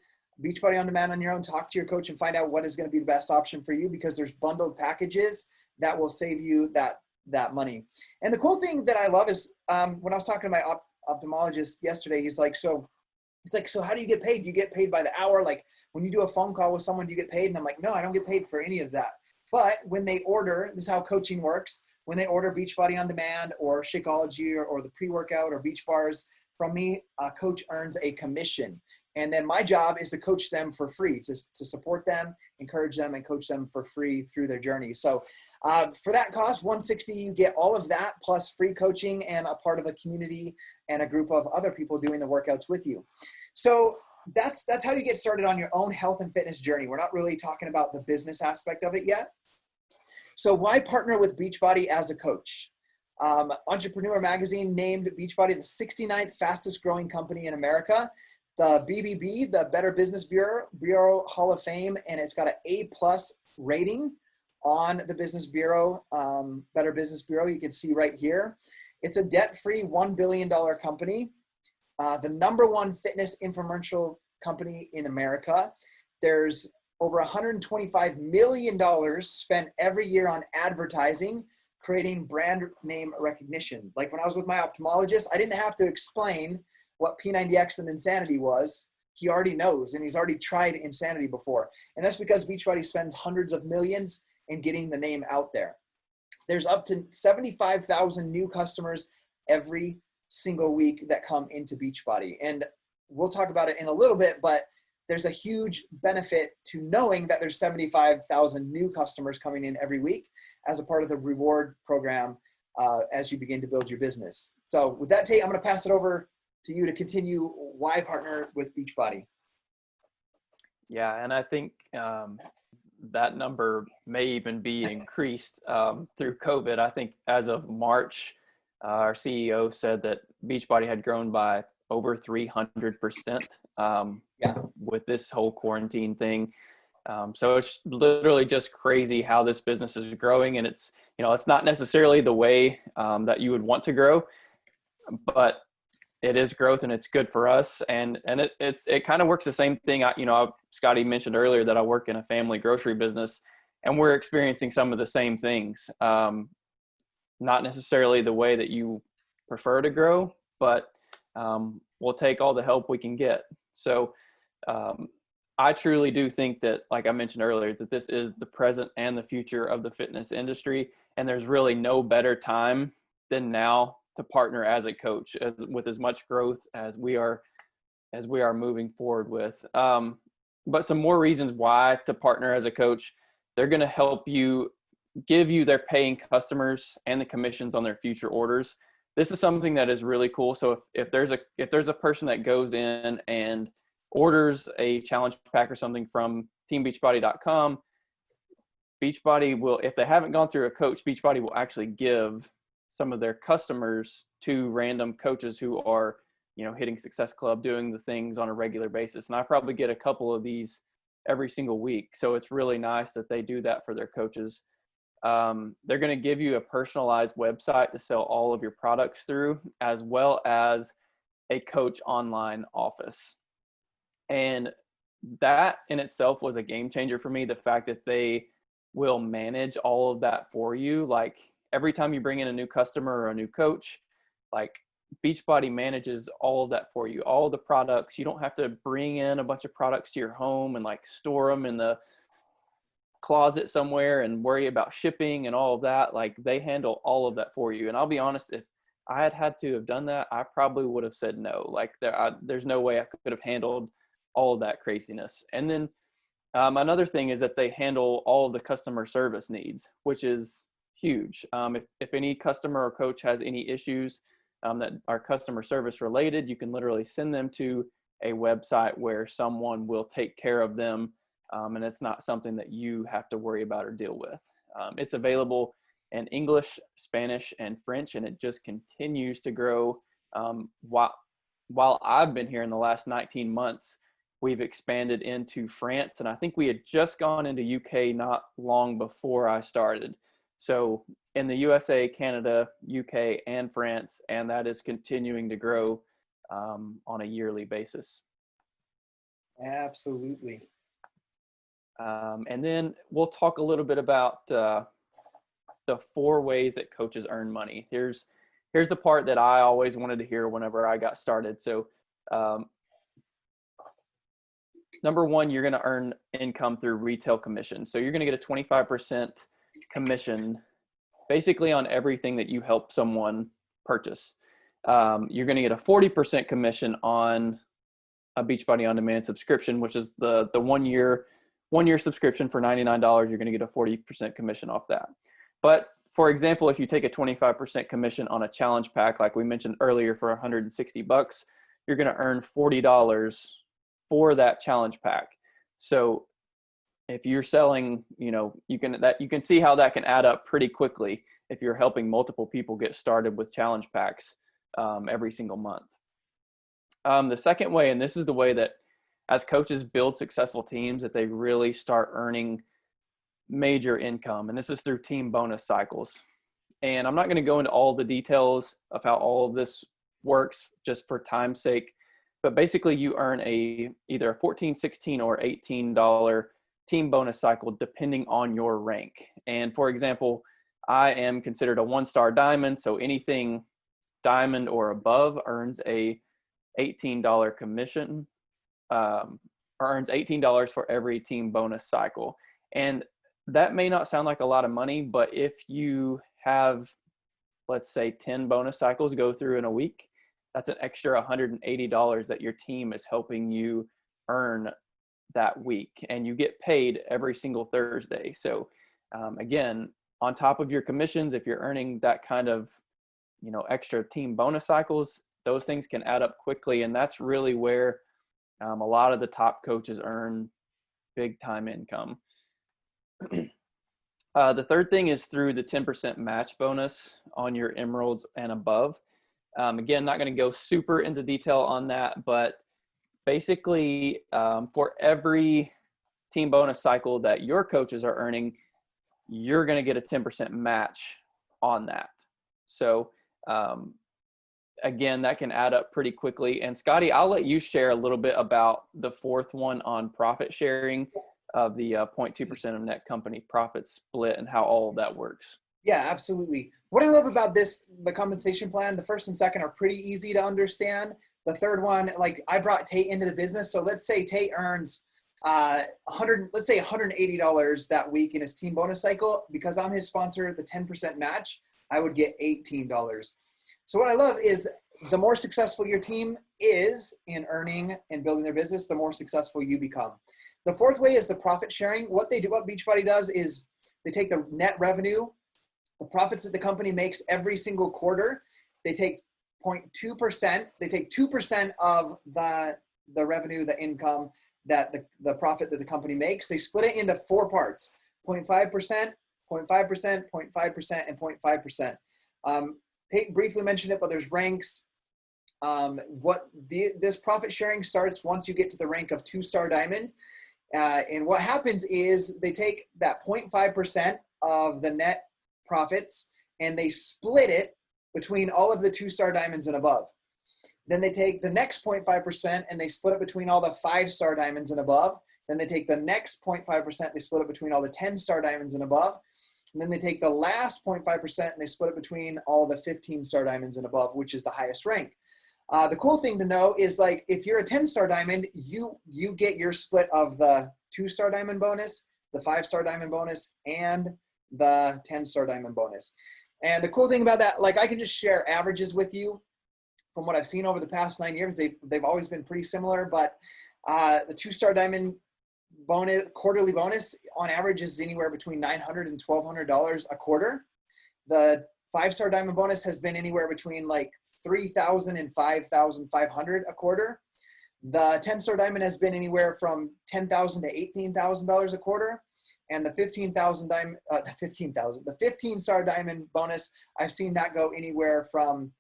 Beachbody On Demand on your own. Talk to your coach and find out what is going to be the best option for you, because there's bundled packages that will save you that money. And the cool thing that I love is when I was talking to my ophthalmologist yesterday, he's like, so how do you get paid? Do you get paid by the hour? Like when you do a phone call with someone, do you get paid? And I'm like, no, I don't get paid for any of that. But when they order, this is how coaching works. When they order Beachbody On Demand or Shakeology or the pre-workout or beach bars from me, a coach earns a commission. And then my job is to coach them for free, to support them, encourage them, and coach them for free through their journey. So for that cost, $160, you get all of that plus free coaching and a part of a community and a group of other people doing the workouts with you. So that's how you get started on your own health and fitness journey. We're not really talking about the business aspect of it yet. So why partner with Beachbody as a coach? Entrepreneur Magazine named Beachbody the 69th fastest growing company in America. The BBB, the Better Business Bureau Hall of Fame, and it's got an A+ rating on the Business Bureau, Better Business Bureau. You can see right here. It's a debt-free $1 billion company, the #1 fitness infomercial company in America. There's over $125 million spent every year on advertising, creating brand name recognition. Like when I was with my ophthalmologist, I didn't have to explain what P90X and Insanity was. He already knows, and he's already tried Insanity before. And that's because Beachbody spends hundreds of millions in getting the name out there. There's up to 75,000 new customers every single week that come into Beachbody. And we'll talk about it in a little bit, but there's a huge benefit to knowing that there's 75,000 new customers coming in every week as a part of the reward program as you begin to build your business. So with that, Tate, I'm going to pass it over to you to continue why partner with Beachbody. Yeah, and I think that number may even be increased through COVID. I think as of March, our CEO said that Beachbody had grown by over 300% with this whole quarantine thing. So it's literally just crazy how this business is growing, and it's not necessarily the way that you would want to grow, but it is growth and it's good for us. And it kind of works the same thing. Scotty mentioned earlier that I work in a family grocery business, and we're experiencing some of the same things. Not necessarily the way that you prefer to grow, but we'll take all the help we can get. So I truly do think that, like I mentioned earlier, that this is the present and the future of the fitness industry. And there's really no better time than now to partner as a coach with as much growth as we are moving forward with. But some more reasons why to partner as a coach. They're going to help you give you their paying customers and the commissions on their future orders. This is something that is really cool. So if there's a person that goes in and orders a challenge pack or something from teambeachbody.com, Beachbody will, if they haven't gone through a coach, Beachbody will actually give some of their customers to random coaches who are, hitting Success Club, doing the things on a regular basis. And I probably get a couple of these every single week. So it's really nice that they do that for their coaches. They're going to give you a personalized website to sell all of your products through, as well as a coach online office. And that in itself was a game changer for me. The fact that they will manage all of that for you. Like every time you bring in a new customer or a new coach, like Beachbody manages all of that for you, all of the products. You don't have to bring in a bunch of products to your home and like store them in the closet somewhere and worry about shipping and all of that. Like they handle all of that for you. And I'll be honest, if I had to have done that, I probably would have said no. Like there's no way I could have handled all of that craziness. And then another thing is that they handle all of the customer service needs, which is huge. If any customer or coach has any issues that are customer service related, you can literally send them to a website where someone will take care of them. And it's not something that you have to worry about or deal with. It's available in English, Spanish, and French, and it just continues to grow. While I've been here in the last 19 months, we've expanded into France, and I think we had just gone into UK not long before I started. So in the USA, Canada, UK, and France, and that is continuing to grow on a yearly basis. Absolutely. And then we'll talk a little bit about the 4 ways that coaches earn money. Here's the part that I always wanted to hear whenever I got started. So number 1, you're going to earn income through retail commission. So you're going to get a 25% commission basically on everything that you help someone purchase. You're going to get a 40% commission on a Beachbody On Demand subscription, which is the 1 year subscription for $99. You're going to get a 40% commission off that. But for example, if you take a 25% commission on a challenge pack, like we mentioned earlier, for $160, you're going to earn $40 for that challenge pack. So if you're selling, you can see how that can add up pretty quickly if you're helping multiple people get started with challenge packs every single month. The second way, and this is the way that as coaches build successful teams, that they really start earning major income, and this is through team bonus cycles. And I'm not going to go into all the details of how all of this works just for time's sake, but basically you earn either a $14, $16, or $18 team bonus cycle depending on your rank. And for example, I am considered a 1-star diamond, so anything diamond or above earns a $18 commission, earns $18 for every team bonus cycle. And that may not sound like a lot of money, but if you have, let's say, 10 bonus cycles go through in a week, that's an extra $180 that your team is helping you earn that week, and you get paid every single Thursday. So again, on top of your commissions, if you're earning that kind of extra team bonus cycles, those things can add up quickly, and that's really where a lot of the top coaches earn big time income. The third thing is through the 10% match bonus on your emeralds and above. Again, not going to go super into detail on that, but basically for every team bonus cycle that your coaches are earning, you're going to get a 10% match on that. So again, that can add up pretty quickly. And Scotty, I'll let you share a little bit about the fourth one on profit sharing of the 0.2% of net company profit split and how all of that works. Yeah, absolutely. What I love about the compensation plan, the first and second are pretty easy to understand. The third one, like I brought Tate into the business. So let's say Tate earns $180 that week in his team bonus cycle. Because I'm his sponsor, the 10% match, I would get $18. So what I love is the more successful your team is in earning and building their business, the more successful you become. The fourth way is the profit sharing. What Beachbody does is They take the net revenue, the profits that the company makes every single quarter. They take 0.2%. They take 2% of the revenue, the income, that the profit that the company makes. They split it into 4 parts: 0.5%, 0.5%, 0.5%, and 0.5%. Tate briefly mentioned it, but there's ranks. This profit sharing starts once you get to the rank of 2-star diamond. And what happens is they take that 0.5% of the net profits and they split it between all of the 2-star diamonds and above. Then they take the next 0.5% and they split it between all the 5-star diamonds and above. Then they take the next 0.5%, they split it between all the 10-star diamonds and above. And then they take the last 0.5% and they split it between all the 15-star diamonds and above, which is the highest rank. The cool thing to know is, like, if you're a 10-star diamond, you get your split of the 2-star diamond bonus, the 5-star diamond bonus, and the 10-star diamond bonus. And the cool thing about that, like, I can just share averages with you from what I've seen over the past 9 years. They've always been pretty similar, but the 2-star diamond bonus, quarterly bonus, on average is anywhere between $900 and $1,200 a quarter. The 5-star diamond bonus has been anywhere between like $3,000 and $5,500 a quarter. The 10-star diamond has been anywhere from $10,000 to $18,000 a quarter. And the 15-star diamond bonus, I've seen that go anywhere from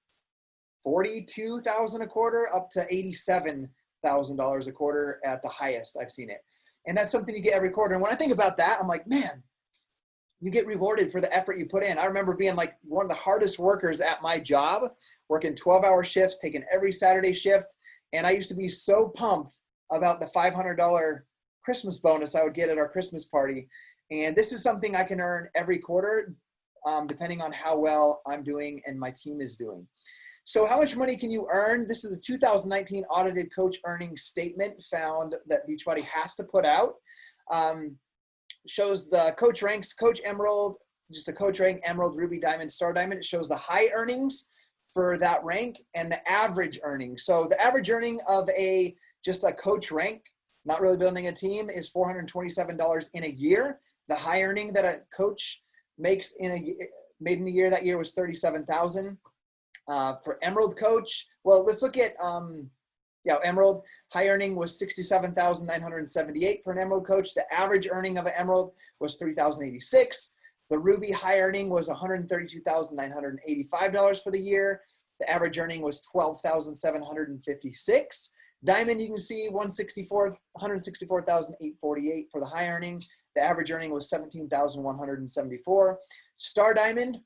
$42,000 a quarter up to $87,000 a quarter at the highest I've seen it. And that's something you get every quarter. And when I think about that, I'm like, man, you get rewarded for the effort you put in. I remember being like one of the hardest workers at my job, working 12-hour shifts, taking every Saturday shift. And I used to be so pumped about the $500 Christmas bonus I would get at our Christmas party. And this is something I can earn every quarter, depending on how well I'm doing and my team is doing. So how much money can you earn? This is a 2019 audited coach earnings statement found that Beachbody has to put out. Shows the coach ranks: Coach Emerald, just the coach rank, Emerald, Ruby, Diamond, Star Diamond. It shows the high earnings for that rank and the average earnings. So the average earning of just a coach rank, not really building a team, is $427 in a year. The high earning that a coach makes made in a year that year was $37,000. For Emerald coach, well, let's look at Emerald. High earning was $67,978 for an Emerald coach. The average earning of an Emerald was $3,086. The Ruby high earning was $132,985 for the year. The average earning was $12,756. Diamond, you can see $164,848 for the high earning. The average earning was $17,174. Star Diamond,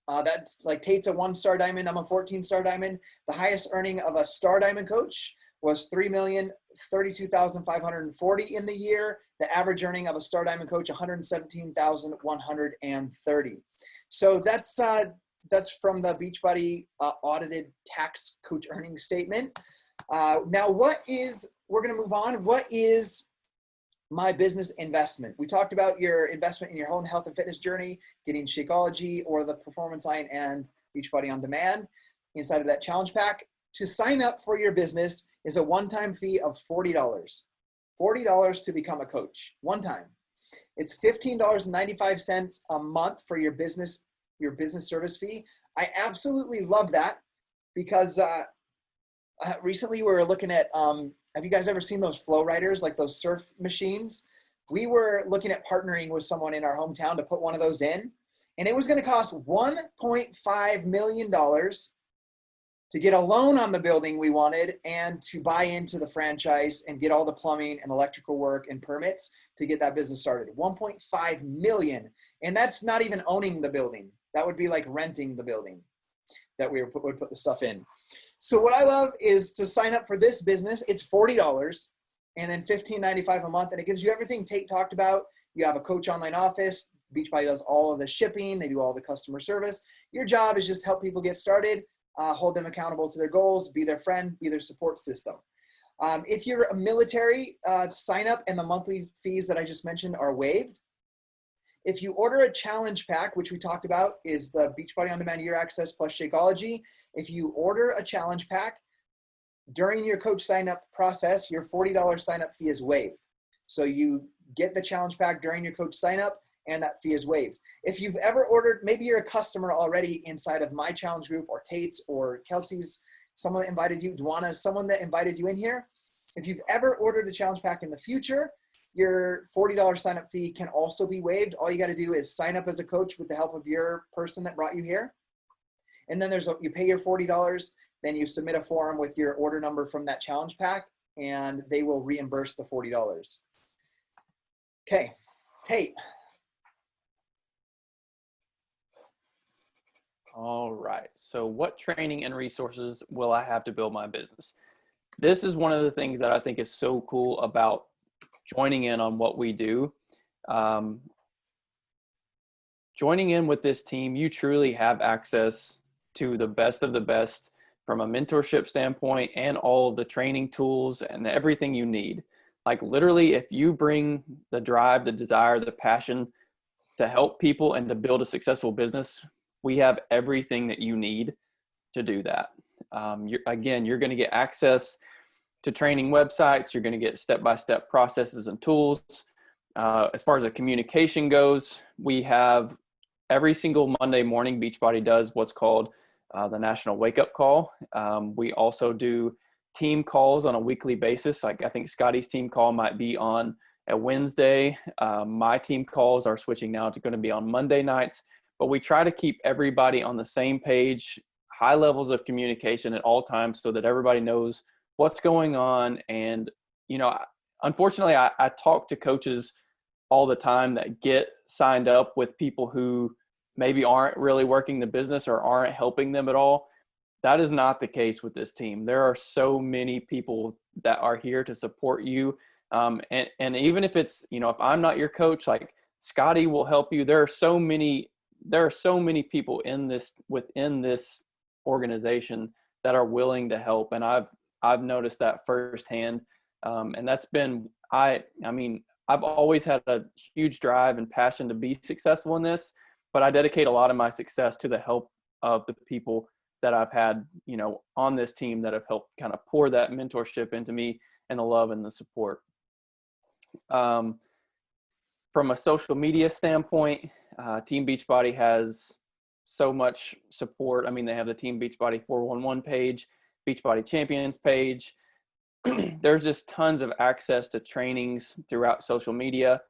that's like Tate's a 1-star diamond. I'm a 14-star diamond. The highest earning of a Star Diamond coach was $3,032,540 in the year. The average earning of a Star Diamond coach, $117,130. So that's from the Beachbody audited tax coach earnings statement. Now, we're going to move on. What is my business investment? We talked about your investment in your own health and fitness journey, getting Shakeology or the Performance Line and Beachbody On Demand inside of that challenge pack. To sign up for your business is a one-time fee of $40. $40 to become a coach, one time. It's $15.95 a month for your business service fee. I absolutely love that because recently we were looking at, have you guys ever seen those flow riders, like those surf machines? We were looking at partnering with someone in our hometown to put one of those in, and it was going to cost $1.5 million to get a loan on the building we wanted and to buy into the franchise and get all the plumbing and electrical work and permits to get that business started. $1.5 million. And that's not even owning the building. That would be like renting the building that we would put the stuff in. So what I love is to sign up for this business. It's $40 and then $15.95 a month. And it gives you everything Tate talked about. You have a coach online office. Beachbody does all of the shipping. They do all the customer service. Your job is just help people get started, hold them accountable to their goals, be their friend, be their support system. If you're a military, sign up and the monthly fees that I just mentioned are waived. If you order a challenge pack, which we talked about is the Beachbody On Demand Year Access plus Shakeology. If you order a challenge pack during your coach sign up process, your $40 sign up fee is waived. So you get the challenge pack during your coach sign up and that fee is waived. If you've ever ordered, maybe you're a customer already inside of my challenge group or Tate's or Kelsey's, someone that invited you, Dwana's, someone that invited you in here. If you've ever ordered a challenge pack in the future, your $40 sign-up fee can also be waived. All you got to do is sign up as a coach with the help of your person that brought you here. And then you pay your $40, then you submit a form with your order number from that challenge pack, and they will reimburse the $40. Okay, Tate. All right. So what training and resources will I have to build my business? This is one of the things that I think is so cool about joining in on what we do. Joining in with this team, you truly have access to the best of the best from a mentorship standpoint and all of the training tools and everything you need. Like literally, if you bring the drive, the desire, the passion to help people and to build a successful business, we have everything that you need to do that. You're going to get access to training websites. You're going to get step-by-step processes and tools. As far as the communication goes, we have every single Monday morning, Beachbody does what's called the National Wake Up Call. We also do team calls on a weekly basis. Like I think Scotty's team call might be on a Wednesday. My team calls are switching now to going to be on Monday nights. But we try to keep everybody on the same page, high levels of communication at all times so that everybody knows what's going on. And, you know, unfortunately, I talk to coaches all the time that get signed up with people who maybe aren't really working the business or aren't helping them at all. That is not the case with this team. There are so many people that are here to support you. And even if it's, you know, if I'm not your coach, like Scotty will help you. There are so many people within this organization that are willing to help. And I've noticed that firsthand. And that's been, I mean, I've always had a huge drive and passion to be successful in this, but I dedicate a lot of my success to the help of the people that I've had, you know, on this team that have helped kind of pour that mentorship into me and the love and the support. From a social media standpoint, Team Beachbody has so much support. I mean, they have the Team Beachbody 411 page, Beachbody Champions page. There's just tons of access to trainings throughout social media.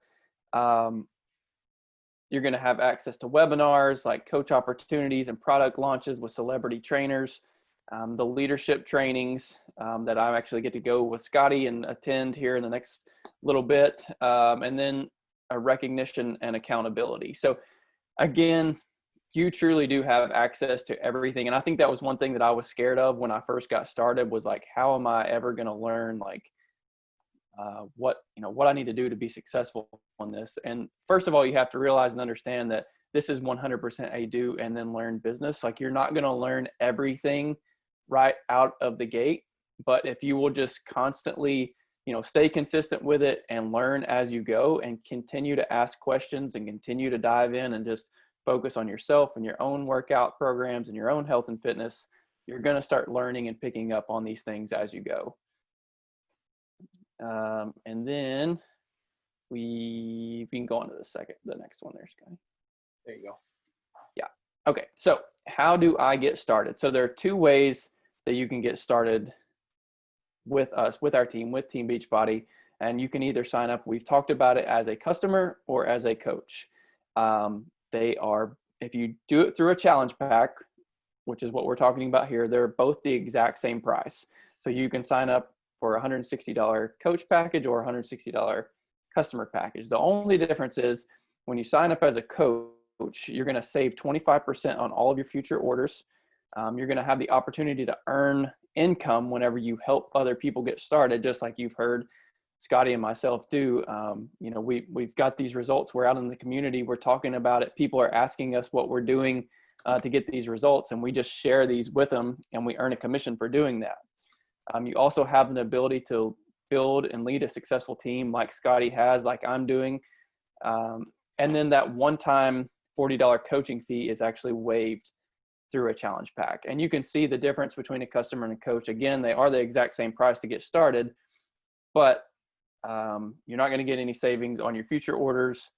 You're going to have access to webinars like coach opportunities and product launches with celebrity trainers, the leadership trainings that I actually get to go with Scotty and attend here in the next little bit, and then a recognition and accountability. So again, you truly do have access to everything. And I think that was one thing that I was scared of when I first got started was like, how am I ever going to learn like what I need to do to be successful on this? And first of all, you have to realize and understand that this is 100% a do and then learn business. Like you're not going to learn everything right out of the gate, but if you will just constantly, you know, stay consistent with it and learn as you go and continue to ask questions and continue to dive in and just focus on yourself and your own workout programs and your own health and fitness, you're going to start learning and picking up on these things as you go. And then we can go on to the next one there, Scotty. There you go. Yeah. Okay. So how do I get started? So there are two ways that you can get started with us, with our team, with Team Beachbody. And you can either sign up, we've talked about it, as a customer or as a coach. If you do it through a challenge pack, which is what we're talking about here, they're both the exact same price. So you can sign up for a $160 coach package or a $160 customer package. The only difference is when you sign up as a coach, you're going to save 25% on all of your future orders. You're going to have the opportunity to earn income whenever you help other people get started, just like you've heard Scotty and myself do. You know, we've got these results. We're out in the community. We're talking about it. People are asking us what we're doing to get these results, and we just share these with them, and we earn a commission for doing that. You also have the ability to build and lead a successful team like Scotty has, like I'm doing. And then that one-time $40 coaching fee is actually waived through a challenge pack. And you can see the difference between a customer and a coach. Again, they are the exact same price to get started, but you're not going to get any savings on your future orders.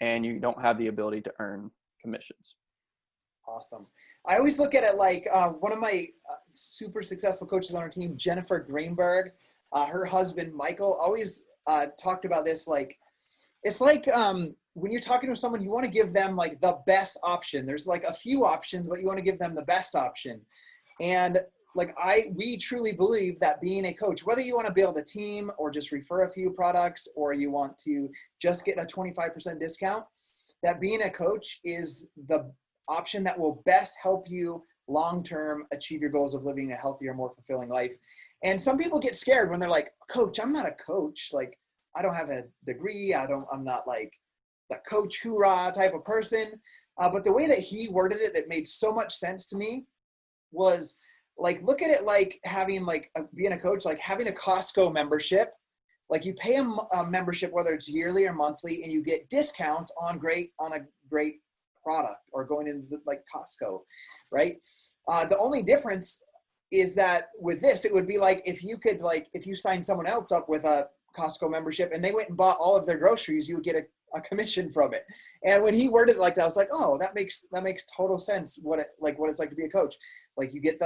and you don't have the ability to earn commissions. Awesome. I always look at it like one of my super successful coaches on our team, Jennifer Greenberg, her husband, Michael, always talked about this. Like, it's like when you're talking to someone, you want to give them like the best option. There's like a few options, but you want to give them the best option. And like we truly believe that being a coach, whether you want to build a team or just refer a few products, or you want to just get a 25% discount, that being a coach is the option that will best help you long-term achieve your goals of living a healthier, more fulfilling life. And some people get scared when they're like, coach, I'm not a coach. Like, I don't have a degree. I'm not like the coach hoorah type of person. But the way that he worded it that made so much sense to me was like, look at it like having like being a coach, like having a Costco membership. Like you pay a membership, whether it's yearly or monthly, and you get discounts on a great product, or going into like Costco, right? The only difference is that with this, it would be like if you signed someone else up with a Costco membership and they went and bought all of their groceries, you would get a commission from it. And when he worded it like that, I was like, oh, that makes total sense. What it's like to be a coach. Like you get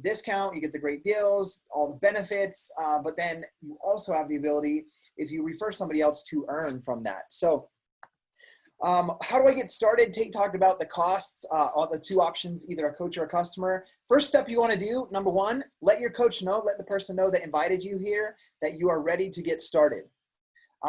discount, you get the great deals, all the benefits, but then you also have the ability, if you refer somebody else, to earn from that. So how do I get started? Tate talked about the costs, on the two options, either a coach or a customer. First step you want to do, number one, let your coach know, let the person know that invited you here, that you are ready to get started.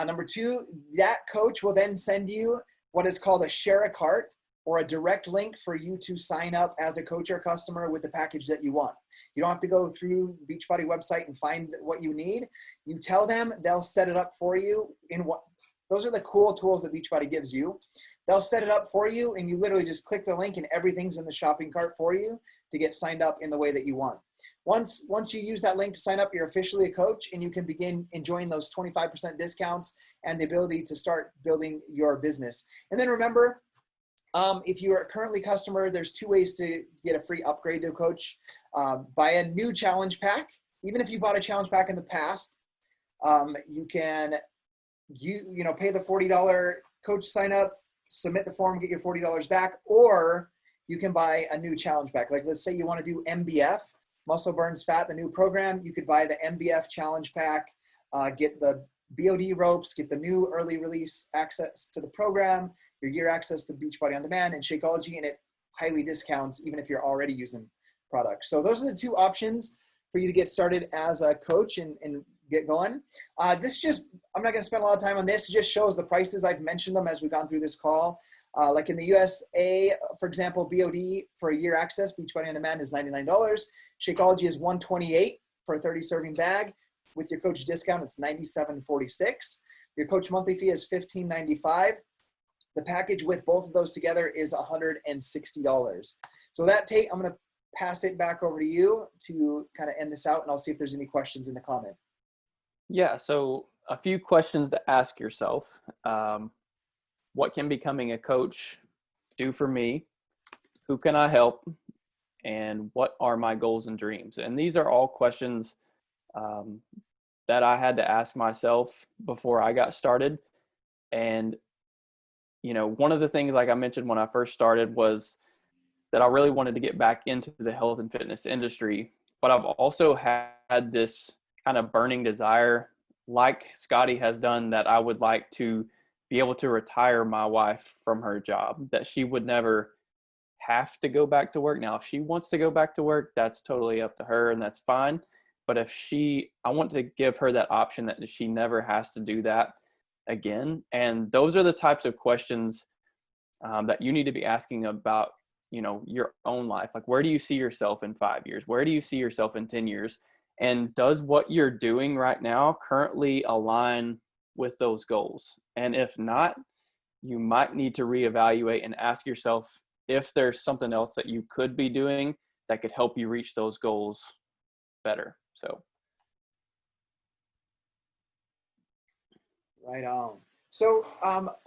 Number two, that coach will then send you what is called a share a cart, or a direct link for you to sign up as a coach or customer with the package that you want. You don't have to go through Beachbody website and find what you need. You tell them, they'll set it up for you in what. Those are the cool tools that Beachbody gives you. They'll set it up for you, and you literally just click the link and everything's in the shopping cart for you to get signed up in the way that you want. Once you use that link to sign up, you're officially a coach, and you can begin enjoying those 25% discounts and the ability to start building your business. And then remember, if you are currently a customer, there's two ways to get a free upgrade to a coach. Buy a new challenge pack. Even if you bought a challenge pack in the past, you can pay the $40 coach sign up, submit the form, get your $40 back, or you can buy a new challenge pack. Like let's say you want to do MBF, Muscle Burns Fat, the new program. You could buy the MBF challenge pack, get the BOD ropes, get the new early release access to the program, your year access to Beachbody On Demand and Shakeology, and it highly discounts even if you're already using products. So those are the two options for you to get started as a coach and get going. I'm not going to spend a lot of time on this. It just shows the prices. I've mentioned them as we've gone through this call. Like in the USA, for example, BOD for a year access, Beachbody On Demand is $99. Shakeology is $128 for a 30 serving bag. With your coach discount, it's $97.46. Your coach monthly fee is $15.95. The package with both of those together is $160. So that, Tate, I'm going to pass it back over to you to kind of end this out, and I'll see if there's any questions in the comment. Yeah, so a few questions to ask yourself. What can becoming a coach do for me? Who can I help? And what are my goals and dreams? And these are all questions that I had to ask myself before I got started. And, one of the things, like I mentioned when I first started, was that I really wanted to get back into the health and fitness industry. But I've also had this kind of burning desire, like Scotty has done, that I would like to be able to retire my wife from her job, that she would never have to go back to work. Now, if she wants to go back to work, that's totally up to her, and that's fine. But I want to give her that option that she never has to do that again. And those are the types of questions that you need to be asking about, your own life. Like, where do you see yourself in 5 years? Where do you see yourself in 10 years? And does what you're doing right now currently align with those goals? And if not, you might need to reevaluate and ask yourself if there's something else that you could be doing that could help you reach those goals better. So. Right on. So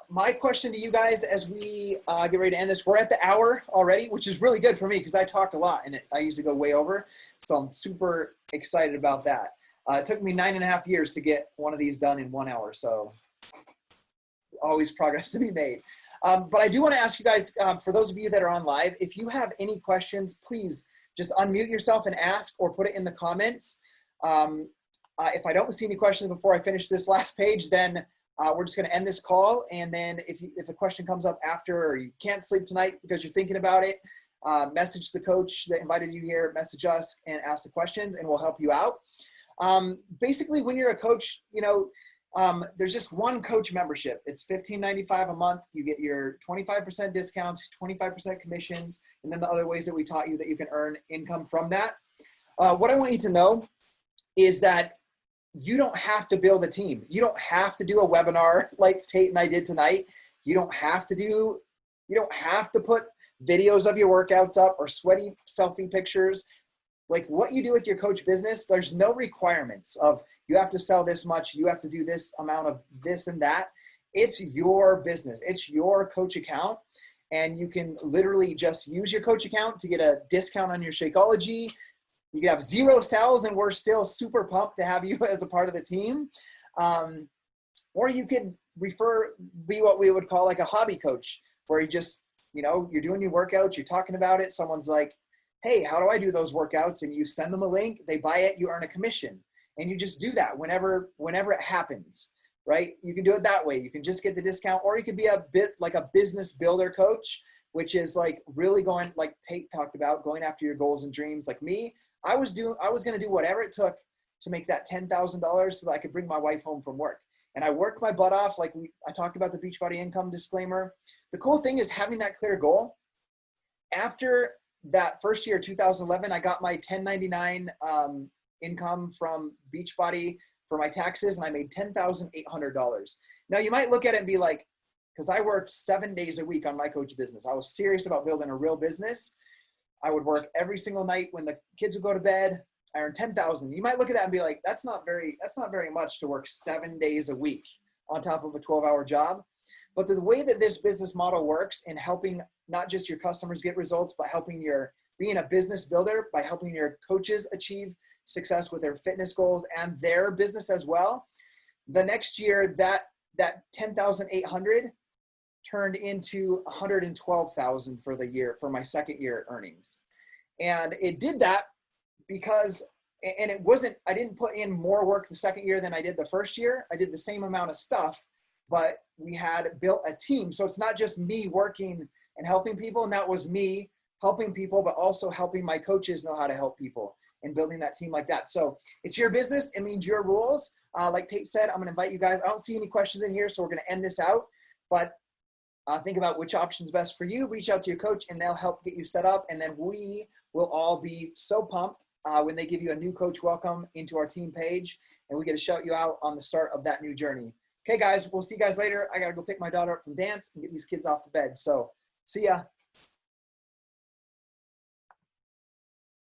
my question to you guys as we get ready to end this, we're at the hour already, which is really good for me because I talk a lot and I usually go way over. So I'm super excited about that. It took me 9.5 years to get one of these done in 1 hour. So always progress to be made. But I do want to ask you guys, for those of you that are on live, if you have any questions, please just unmute yourself and ask, or put it in the comments. If I don't see any questions before I finish this last page, then we're just going to end this call. And then if a question comes up after, or you can't sleep tonight because you're thinking about it, message the coach that invited you here, message us and ask the questions, and we'll help you out. Basically, when you're a coach, there's just one coach membership. It's $15.95 a month. You get your 25% discounts, 25% commissions, and then the other ways that we taught you that you can earn income from that. What I want you to know is that you don't have to build a team. You don't have to do a webinar like Tate and I did tonight. You don't have to put videos of your workouts up or sweaty selfie pictures. Like what you do with your coach business, there's no requirements of you have to sell this much, you have to do this amount of this and that. It's your business. It's your coach account. And you can literally just use your coach account to get a discount on your Shakeology. You can have 0 sales and we're still super pumped to have you as a part of the team. Or you could be what we would call like a hobby coach, where you just, you're doing your workouts, you're talking about it. Someone's like, hey, how do I do those workouts? And you send them a link, they buy it, you earn a commission. And you just do that whenever it happens, right? You can do it that way. You can just get the discount, or you could be a bit like a business builder coach, which is like really going, like Tate talked about, going after your goals and dreams. Like me, I was going to do whatever it took to make that $10,000 so that I could bring my wife home from work. And I worked my butt off. Like I talked about the Beachbody income disclaimer. The cool thing is having that clear goal. After that first year, 2011, I got my 1099 income from Beachbody for my taxes, and I made $10,800. Now you might look at it and be like, because I worked 7 days a week on my coach business. I was serious about building a real business. I would work every single night when the kids would go to bed. I earned $10,000. You might look at that and be like, that's not very much to work 7 days a week on top of a 12-hour job. But the way that this business model works in helping not just your customers get results, but being a business builder by helping your coaches achieve success with their fitness goals and their business as well. The next year, that 10,800 turned into 112,000 for the year, for my second year earnings. And it did that because, and it wasn't, I didn't put in more work the second year than I did the first year. I did the same amount of stuff, but we had built a team. So it's not just me working and helping people. And that was me helping people, but also helping my coaches know how to help people and building that team like that. So it's your business. It means your rules. Like Tate said, I'm going to invite you guys. I don't see any questions in here, so we're going to end this out. But think about which option's best for you. Reach out to your coach, and they'll help get you set up. And then we will all be so pumped when they give you a new coach welcome into our team page, and we get to shout you out on the start of that new journey. Okay, guys, we'll see you guys later. I got to go pick my daughter up from dance and get these kids off to bed. So see ya.